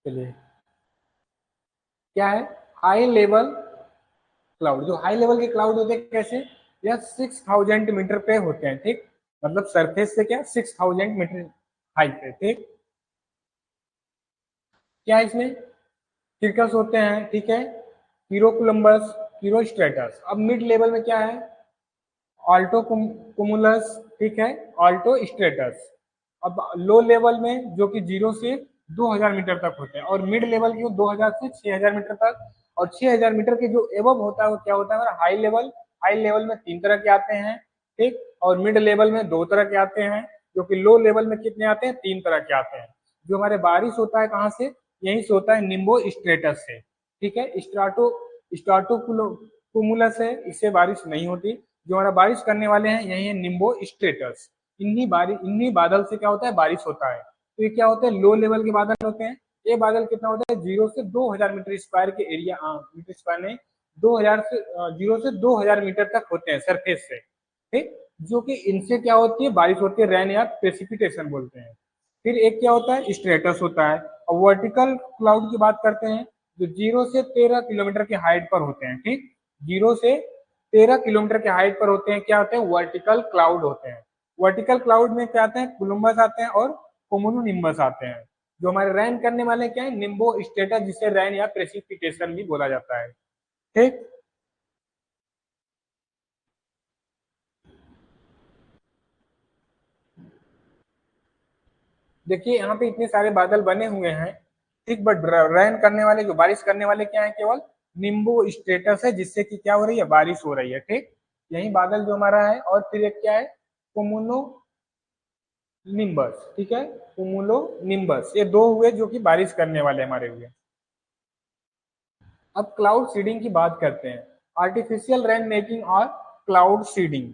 चलिए, क्या है हाई लेवल क्लाउड। जो हाई लेवल के क्लाउड होते हैं कैसे, या 6000 मीटर पे होते हैं, ठीक, मतलब सरफेस से क्या 6000 मीटर हाइट पे, ठीक। क्या इसमें सर्कस होते हैं, ठीक है, कीरोकुलम्बस, कीरोस्ट्रेटस। अब मिड लेवल में क्या है, ऑल्टो कुमुलस, ठीक है, ऑल्टो स्ट्रेटस। अब लो लेवल में जो कि 0 से 2000 मीटर तक होते हैं, और मिड लेवल की 2000 से 6000 मीटर तक। और 6000 मीटर के जो एबव होता है वो क्या होता है हमारा हाई लेवल। हाई लेवल में 3 तरह के आते हैं, ठीक, और मिड लेवल में 2 तरह के आते हैं, जो कि लो लेवल में कितने आते हैं, 3 तरह के आते हैं। जो हमारे बारिश होता है कहाँ से, यहीं से होता है, निम्बो स्ट्रेटस से, ठीक है। स्ट्राटो स्ट्राटो कुमुलस है, इससे बारिश नहीं होती। जो हमारा बारिश करने वाले हैं यही है निम्बो स्ट्रेटस। इन्हीं बादल से क्या होता है, बारिश होता है। तो ये क्या होते हैं, लो लेवल के बादल होते हैं। ये बादल कितना होता है, 0 से 2000 मीटर स्क्वायर के एरिया, मीटर स्क्वायर नहीं, 2000 से 0 से 2000 मीटर तक होते हैं सरफेस से, ठीक। जो कि इनसे क्या होती है, बारिश होती है, रेन या प्रेसिपिटेशन बोलते हैं। फिर एक क्या होता है, स्ट्रेटस होता है। और वर्टिकल क्लाउड की बात करते हैं, जो 0 से 13 किलोमीटर की हाइट पर होते हैं, ठीक। 0 से 13 किलोमीटर के हाइट पर होते हैं, क्या होते हैं, वर्टिकल क्लाउड होते हैं। वर्टिकल क्लाउड में क्या आते हैं, कोलम्बस आते हैं और कोमुलोनिम्बस आते हैं। जो हमारे रैन करने वाले क्या है, निम्बो स्टेटस, जिसे रैन या प्रेसिपिटेशन भी बोला जाता है, ठीक। देखिए यहाँ पे इतने सारे बादल बने हुए हैं, ठीक, बट रैन करने वाले, जो बारिश करने वाले क्या है, केवल निम्बो स्टेटस है, जिससे कि क्या हो रही है, बारिश हो रही है, ठीक। यही बादल जो हमारा है। और फिर एक क्या है, कोमुलो निम्बस, ठीक है, कुमुलो निम्बस, ये दो हुए जो कि बारिश करने वाले हमारे हुए। अब क्लाउड सीडिंग की बात करते हैं, आर्टिफिशियल रेन मेकिंग और क्लाउड सीडिंग।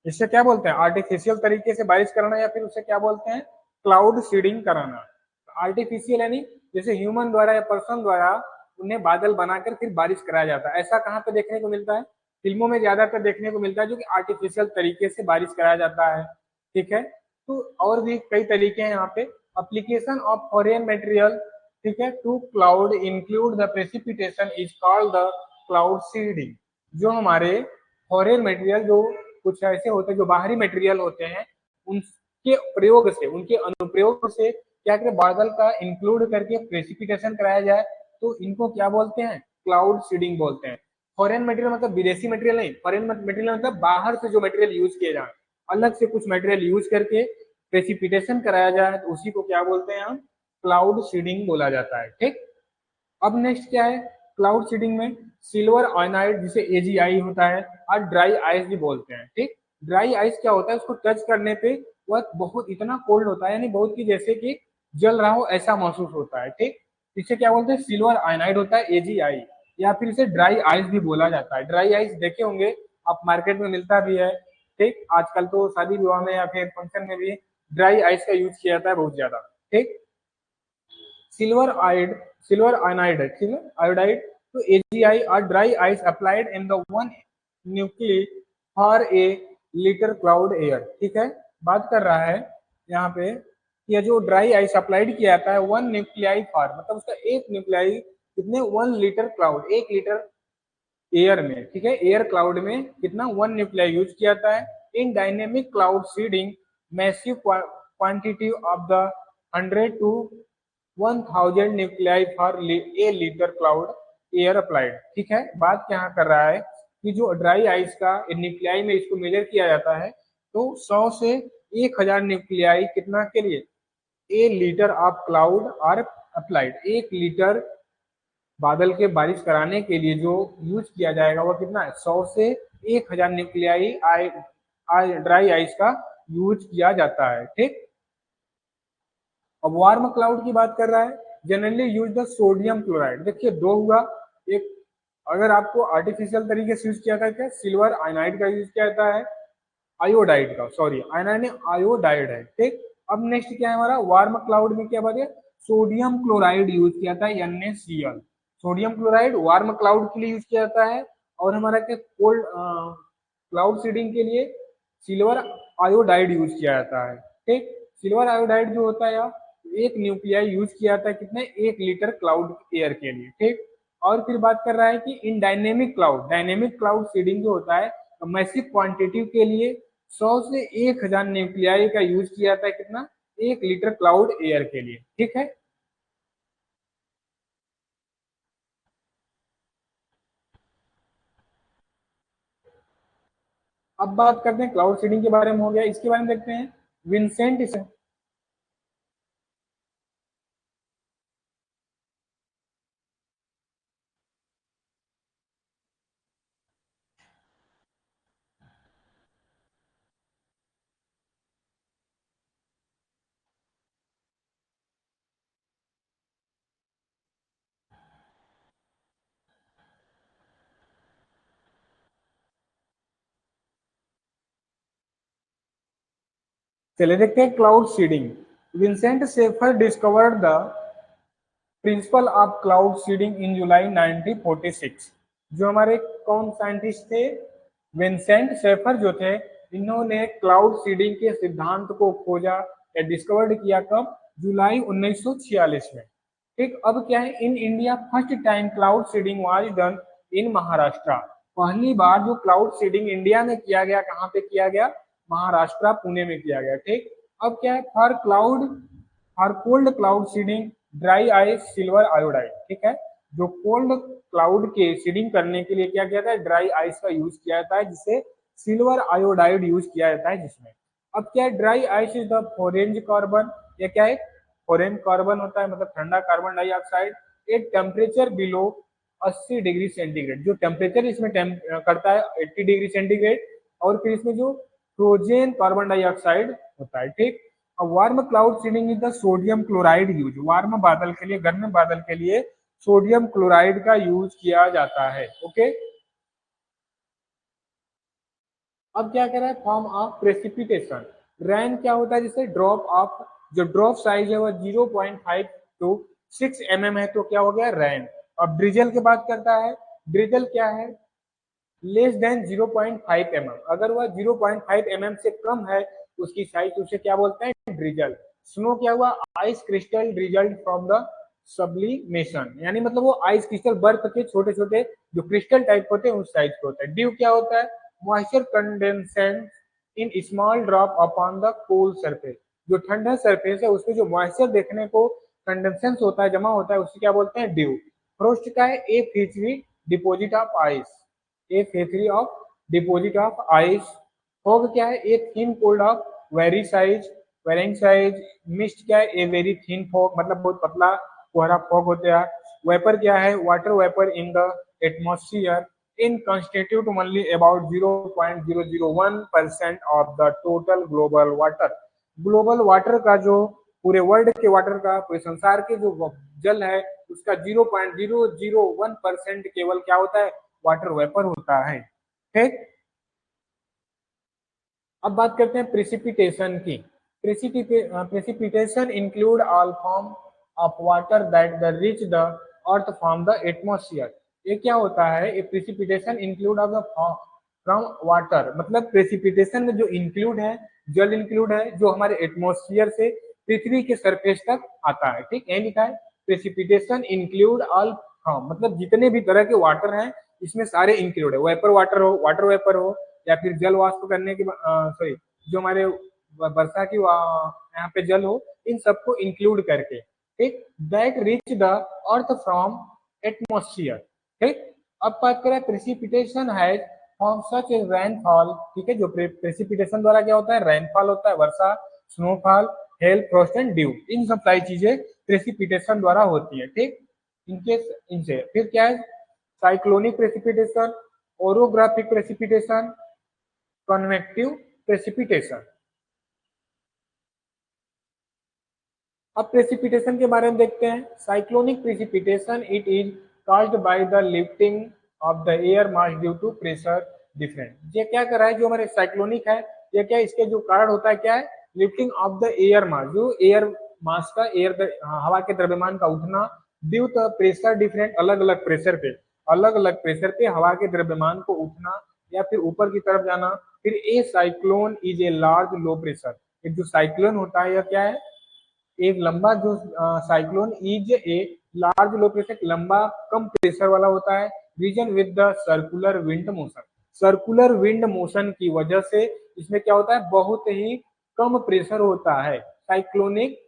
इससे क्या बोलते हैं, आर्टिफिशियल तरीके से बारिश कराना, या फिर उसे क्या बोलते हैं, क्लाउड सीडिंग कराना। आर्टिफिशियल यानी जैसे ह्यूमन द्वारा या पर्सन द्वारा उन्हें बादल बनाकर फिर बारिश कराया जाता है। ऐसा कहाँ पे देखने को मिलता है, फिल्मों में ज्यादातर देखने को मिलता है, जो कि आर्टिफिशियल तरीके से बारिश कराया जाता है, ठीक है। तो और भी कई तरीके हैं यहाँ पे। अप्लीकेशन ऑफ फॉरेन मटेरियल, ठीक है, to cloud include the precipitation is called the cloud seeding. जो हमारे फॉरेन मटेरियल, जो कुछ ऐसे होते हैं जो बाहरी मटेरियल होते हैं, उनके प्रयोग से, उनके अनुप्रयोग से क्या करें, बादल का इंक्लूड करके प्रेसिपिटेशन कराया जाए, तो इनको क्या बोलते हैं, क्लाउड सीडिंग बोलते हैं। फॉरेन मटेरियल मतलब विदेशी मटेरियल नहीं, फॉरेन मटेरियल मतलब बाहर से जो मटेरियल यूज किए जाए, अलग से कुछ मटेरियल यूज करके प्रेसिपिटेशन कराया जाए, तो उसी को क्या बोलते हैं हम, क्लाउड सीडिंग बोला जाता है, ठीक। अब नेक्स्ट क्या है, क्लाउड सीडिंग में सिल्वर आयनाइड, जिसे एजीआई होता है, और ड्राई आइस भी बोलते हैं, ठीक। ड्राई आइस क्या होता है, उसको टच करने पे वह बहुत इतना कोल्ड होता है, यानी बहुत की जैसे कि जल रहा हो ऐसा महसूस होता है, ठीक। इसे क्या बोलते हैं, सिल्वर आयनाइड होता है, एजीआई, या फिर इसे ड्राई आइस भी बोला जाता है। ड्राई आइस देखे होंगे आप, मार्केट में मिलता भी है, ठीक। आजकल तो शादी विवाह में या फिर फंक्शन में भी ड्राई आइस का यूज किया जाता है बहुत ज्यादा, ठीक। सिल्वर आइड सिल्वर आयनाइड है, ठीक है, आयोडाइड। तो एजीआई और dry ice applied in the one nuclei for a litre cloud air, ठीक है। बात कर रहा है यहाँ पे, ये जो ड्राई आइस अप्लाइड किया जाता है 1 न्यूक्लियाई फॉर, मतलब उसका एक न्यूक्लियाई कितने, 1 लीटर क्लाउड, 1 लीटर एयर में, ठीक है, एयर क्लाउड में कितना, 1 न्यूक्लियाई यूज किया जाता है। In dynamic cloud seeding massive quantity of the 100 to 1000 nuclei for a litre cloud air applied, ठीक है। बात क्या कर रहा है कि जो ड्राई आइस का न्यूक्लियाई में इसको मेजर किया जाता है, तो 100 से 1000 न्यूक्लियाई कितना के लिए, a litre of cloud are applied, 1 litre बादल के बारिश कराने के लिए जो यूज किया जाएगा वो कितना है, 100 से 1000 न्यूक्लियाई ड्राई आइस का यूज किया जाता है। ठीक, अब वार्म क्लाउड की बात कर रहा है, generally use the sodium chloride. देखिए दो हुआ, एक अगर आपको आर्टिफिशियल तरीके से यूज किया था क्या, सिल्वर आयनाइड का यूज किया जाता है, आयोडाइड का, सॉरी आयनाइड आयोडाइड है। ठीक, अब नेक्स्ट क्या है हमारा, वार्म क्लाउड में क्या बात है, सोडियम क्लोराइड यूज किया था, NaCl। Sodium chloride warm cloud के लिए यूज किया जाता है, और हमारा क्या कोल्ड क्लाउड सीडिंग के लिए सिल्वर आयोडाइड यूज किया जाता है। ठीक, सिल्वर आयोडाइड जो होता है एक न्यूक्लियाई यूज किया जाता है कितने, 1 लीटर क्लाउड एयर के लिए। ठीक, और फिर बात कर रहा है कि इन डायनेमिक क्लाउड सीडिंग जो होता है मैसिव क्वांटिटी के लिए 100 से 1000 न्यूक्लियाई का यूज किया जाता है कितना, 1 लीटर क्लाउड एयर के लिए। ठीक है, अब बात करते हैं क्लाउड सीडिंग के बारे में, हो गया, इसके बारे में देखते हैं विंसेंट। चले देखते हैं cloud seeding. Vincent Schaefer discovered the principle of cloud seeding in July 1946। जो हमारे कौन साइंटिस्ट थे, विंसेंट शेफर जो थे, इन्होंने क्लाउड सीडिंग के सिद्धांत को खोजा या डिस्कवर्ड किया कब, जुलाई 1946 में। ठीक, अब क्या है, in India first time cloud seeding was done in Maharashtra. पहली बार जो क्लाउड सीडिंग इंडिया में किया गया, कहाँ पे किया गया, महाराष्ट्र पुणे में किया गया। ठीक, अब क्या है, for cold cloud seeding dry ice silver iodide. ठीक है, जो कोल्ड क्लाउड के सीडिंग करने के लिए क्या किया जाता है, ड्राई आइस का यूज किया जाता है, जिसे सिल्वर आयोडाइड यूज किया जाता है जिसमें। अब क्या है, dry ice is the frozen carbon, या क्या है, फोरेन कार्बन होता है, मतलब ठंडा कार्बन डाइऑक्साइड, एक टेम्परेचर बिलो 80 डिग्री सेंटीग्रेड। जो टेम्परेचर इसमें करता है 80 डिग्री सेंटीग्रेड, और फिर इसमें जो फ्रोजेन कार्बन डाइऑक्साइड होता है। ठीक, अब warm cloud seeding is the sodium chloride use. Warm बादल के लिए, गर्म बादल के लिए सोडियम क्लोराइड का यूज किया जाता है। ओके, अब क्या कह रहा है, फॉर्म ऑफ प्रेसिपिटेशन। रैन क्या होता है, जिससे ड्रॉप ऑफ, जो ड्रॉप साइज है वह 0.5 टू 6 mm है, तो क्या हो गया, रैन। अब ड्रिजल की बात करता है, ड्रिजल क्या है, लेस देन 0.5 mm। अगर वह 0.5 mm से कम है उसकी साइज, तो उसे क्या बोलते हैं, ड्रिजल। स्नो क्या हुआ, ice crystal result from the sublimation, यानी मतलब वो आइस क्रिस्टल बर्फ के छोटे छोटे जो क्रिस्टल टाइप होते हैं उस साइज के होता है। ड्यू क्या होता है, moisture condensed in small drop upon the cool surface. जो ठंडा सरफेस है उसमें जो मॉइस्चर देखने को कंडेंसेंस होता है, जमा होता है, उसे क्या बोलते हैं, ड्यू। फ्रोस्ट का है, a freezy deposit of ice, a feathery of deposit of ice. Fog क्या है, a thin cold of very size, varying size. Mist क्या है, ए वेरी थिन फॉग, मतलब बहुत पतला कोहरा फॉग होता है। वेपर क्या है, water vapour in the atmosphere in constitute only about 0.001% of the total global water। Global water का जो पूरे वर्ल्ड के वाटर का, पूरे संसार के जो जल है उसका 0.001% केवल क्या होता है, वाटर वेपर होता है। ठीक, अब बात करते हैं प्रेसिपिटेशन की। Precipitation include all form of water that the reach the earth from the atmosphere. ये क्या होता है, ये precipitation include of the from water, मतलब प्रेसिपिटेशन में जो इंक्लूड है, जल इंक्लूड है जो हमारे एटमोस्फियर से पृथ्वी के सरफेस तक आता है। ठीक, यही लिखा है, प्रेसिपिटेशन इंक्लूड ऑल फ्रॉम, मतलब जितने भी तरह के वाटर हैं इसमें सारे इंक्लूड है, वेपर वाटर हो, वाटर वेपर हो, या फिर जल वाष्प करने की, सॉरी, जो हमारे वर्षा की यहाँ पे जल हो, इन सबको इंक्लूड करके। ठीक, that reach the earth from atmosphere. ठीक, अब बात करें प्रेसिपिटेशन है फॉर्म सच एज रेनफॉल। ठीक है, जो प्रेसिपिटेशन द्वारा क्या होता है, रेनफॉल होता है, वर्षा, snowfall, hail, frost and dew, इन सब सारी चीजें प्रेसिपिटेशन द्वारा होती है। ठीक, इनके इनसे। फिर क्या है, cyclonic precipitation, orographic precipitation, convective precipitation. अब प्रेसिपिटेशन के बारे में देखते हैं। Cyclonic precipitation it is caused by the lifting of the air mass due to pressure different. ये क्या कर रहा है, जो हमारे साइक्लोनिक है, ये क्या इसके जो कारण होता है क्या है, लिफ्टिंग ऑफ द एयर मास, जो एयर मास का हवा के द्रव्यमान का उठना ड्यू द प्रेशर डिफरेंट, अलग अलग प्रेशर पे हवा के द्रव्यमान को उठना या फिर ऊपर की तरफ जाना। फिर a cyclone is a large low pressure, एक जो साइक्लोन होता है यह क्या है, एक लंबा जो cyclone is a large low pressure, लंबा कम प्रेशर वाला होता है, region with the circular wind motion. Circular wind motion की वजह से इसमें क्या होता है, बहुत ही कम प्रेशर होता है साइक्लोनिक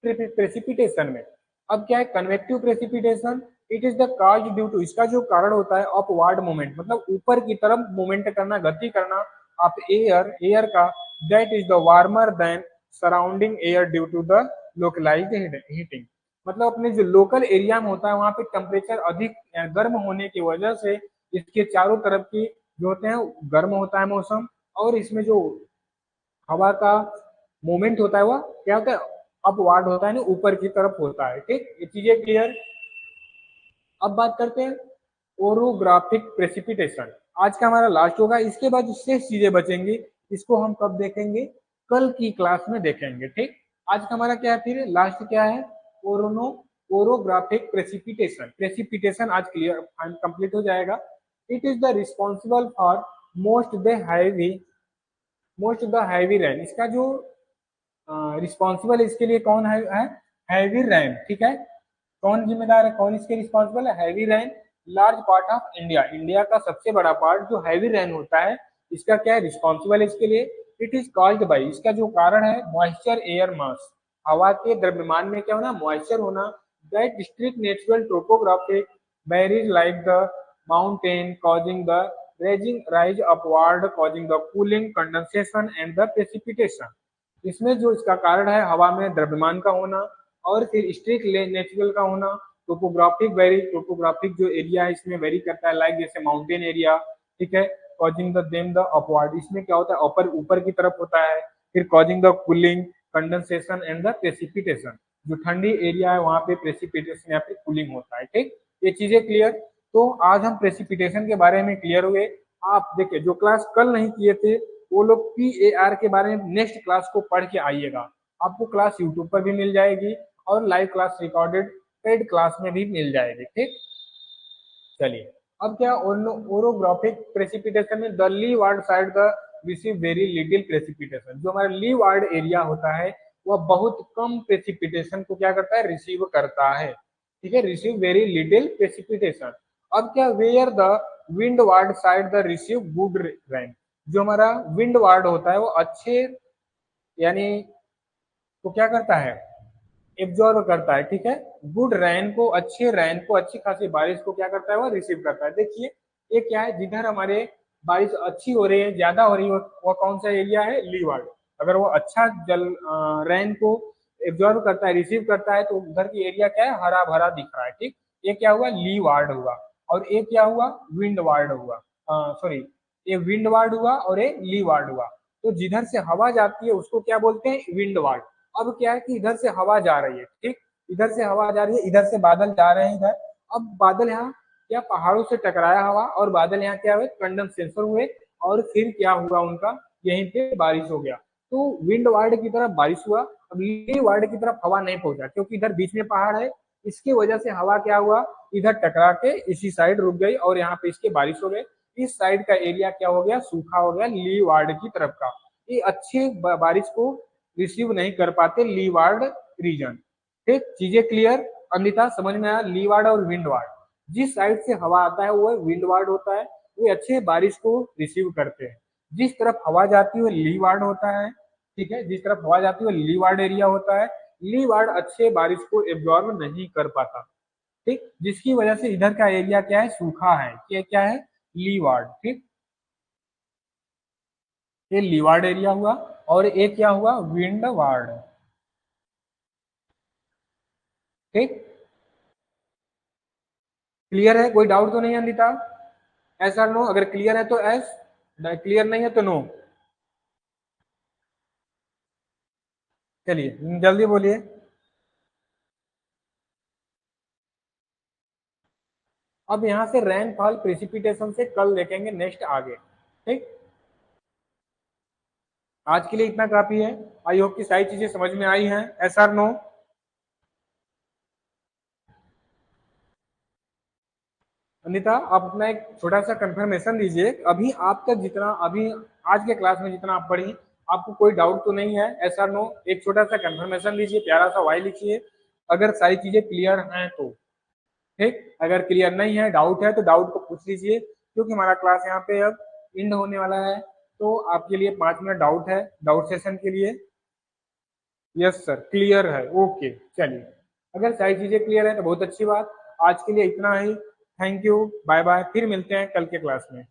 प्रेसिपिटेशन में। अब क्या है, convective precipitation it is the cause due to, इसका जो कारण होता है अपवार्ड मूवमेंट, मतलब ऊपर की तरफ मूवमेंट करना, गति करना ऑफ एयर का, that is the warmer than surrounding air due to the localised heating. मतलब अपने जो लोकल एरिया में होता है वहां पे टेम्परेचर अधिक गर्म होने की वजह से इसके चारों तरफ की जो होते हैं गर्म होता है मौसम, और इसमें जो हवा का मूवमेंट होता है वह क्या होता है, अपवार्ड होता है, ऊपर की तरफ होता है। ठीक, ये चीजें क्लियर। अब बात करते हैं ओरोग्राफिक प्रेसिपिटेशन, आज का हमारा लास्ट होगा, इसके बाद शेष चीजें बचेंगी, इसको हम कब देखेंगे, कल की क्लास में देखेंगे। ठीक, आज का हमारा क्या है, फिर लास्ट क्या है, ओरोनो ओरोग्राफिक प्रेसिपिटेशन। प्रेसिपिटेशन आज क्लियर कंप्लीट हो जाएगा। It is the responsible for most the heavy rain, इसका जो रिस्पॉन्सिबल इसके लिए कौन है हैवी रैन। ठीक है, कौन जिम्मेदार है, कौन इसके रिस्पॉन्सिबल है, heavy rain. Large part of India, India का सबसे बड़ा पार्ट जो हैवी रैन होता है, इसका क्या है, रिस्पॉन्सिबल है इसके लिए। इट इज कॉल्ड बाई, इसका जो कारण है, मॉइस्चर एयर मास, हवा के द्रव्यमान में क्या होना, मॉइस्चर होना। That strict natural topographic barrier like the mountain causing the raising rise upward causing the cooling condensation and the precipitation। इसमें जो इसका कारण है हवा में द्रव्यमान का होना, और फिर स्ट्रिक्ट नेचुरल का होना, टोपोग्राफिक जो एरिया है इसमें वेरी करता है, लाइक जैसे माउंटेन एरिया। ठीक है, causing the them the upward, इसमें क्या होता है, ऊपर ऊपर की तरफ होता है। फिर causing the cooling condensation and the precipitation, जो ठंडी एरिया है वहां पे प्रेसिपिटेशन या फिर कूलिंग होता है। ठीक, ये चीजें क्लियर। तो आज हम प्रेसिपिटेशन के बारे में क्लियर हुए। आप देखिए जो क्लास कल नहीं किए थे वो लोग PAR के बारे में नेक्स्ट क्लास को पढ़ के आइएगा, आपको क्लास यूट्यूब पर भी मिल जाएगी और live class recorded paid class में भी मिल जाएगी। ठीक, चलिए अब क्या, ओरोग्राफिक प्रेसिपिटेशन में the leeward side the receive very little precipitation, जो हमारा लीवार्ड एरिया होता है वह बहुत कम प्रेसिपिटेशन को क्या करता है, रिसीव करता है। ठीक है, रिसीव वेरी लिटिल प्रेसिपिटेशन। अब क्या, where the windward side the receive good rain, जो हमारा विंड वार्ड होता है वो अच्छे यानी तो क्या करता है, एब्जॉर्व करता है। ठीक है, गुड रैन को, अच्छे रैन को, अच्छी खासी बारिश को क्या करता है, वो रिसीव करता है। देखिए ये क्या है, जिधर हमारे बारिश अच्छी हो रही है, ज्यादा हो रही है, वो कौन सा एरिया है, लीवार्ड। अगर वो अच्छा जल रैन को एब्जॉर्व करता है, रिसीव करता है, तो उधर की एरिया क्या है, हरा भरा दिख रहा है। ठीक, ये क्या हुआ, ली वार्ड हुआ, और ये क्या हुआ, विंड वार्ड हुआ, सॉरी, ये विंड वार्ड हुआ और ये ली वार्ड हुआ। तो जिधर से हवा जाती है उसको क्या बोलते हैं, विंड वार्ड। अब क्या है कि इधर से हवा जा रही है, ठीक, इधर से हवा जा रही है, इधर से बादल जा रहे हैं इधर। अब बादल यहाँ क्या पहाड़ों से टकराया हवा, और बादल यहाँ क्या हुए, कंडेंसेशन हुए, और फिर क्या हुआ उनका, यहीं पे बारिश हो गया। तो विंड वार्ड की तरफ बारिश हुआ, अब ली वार्ड की तरफ हवा नहीं पहुंचा, क्योंकि इधर बीच में पहाड़ है, इसकी वजह से हवा क्या हुआ, इधर टकरा के इसी साइड रुक गई, और यहाँ पे इसके बारिश हो गई। इस साइड का एरिया क्या हो गया, सूखा हो गया, ली वार्ड की तरफ का। ये अच्छे बारिश को रिसीव नहीं कर पाते लीवार्ड रीजन। ठीक, चीजें क्लियर, अन्यथा समझ में आया, लीवार्ड और विंडवार्ड, जिस साइड से हवा आता है वो विंडवार्ड होता है, वे अच्छे बारिश को रिसीव करते हैं। जिस तरफ हवा जाती है वो लीवार्ड होता है। ठीक है, जिस तरफ हवा जाती है वो लीवार्ड एरिया होता है। लीवार्ड अच्छे बारिश को एब्जॉर्ब नहीं कर पाता। ठीक, जिसकी वजह से इधर का एरिया क्या है, सूखा है, क्या है, लीवार्ड। ठीक, ये लीवार्ड एरिया हुआ, और एक क्या हुआ, विंडवार्ड। ठीक, क्लियर है, कोई डाउट तो नहीं है अनिता? एस और नो, अगर क्लियर है तो एस, क्लियर नहीं है तो नो। चलिए जल्दी बोलिए। अब यहाँ से रेनफॉल प्रेसिपिटेशन से कल देखेंगे नेक्स्ट आगे। ठीक, आज के लिए इतना काफी है। आई होप कि सारी चीजें समझ में आई हैं। S or no? अनिता आप अपना एक छोटा सा कंफर्मेशन दीजिए, अभी आप तक जितना अभी आज के क्लास में जितना आप पढ़ी, आपको कोई डाउट तो नहीं है? Yes or no? एक छोटा सा कंफर्मेशन दीजिए, प्यारा सा वाई लिखिए अगर सारी चीजें क्लियर हैं तो। ठीक, अगर क्लियर नहीं है, डाउट है, तो डाउट को पूछ लीजिए, क्योंकि हमारा क्लास यहाँ पे अब एंड होने वाला है। तो आपके लिए 5 मिनट डाउट है, डाउट सेशन के लिए। यस सर, क्लियर है, ओके। चलिए, अगर सारी चीजें क्लियर है तो बहुत अच्छी बात। आज के लिए इतना ही। थैंक यू, बाय बाय, फिर मिलते हैं कल के क्लास में।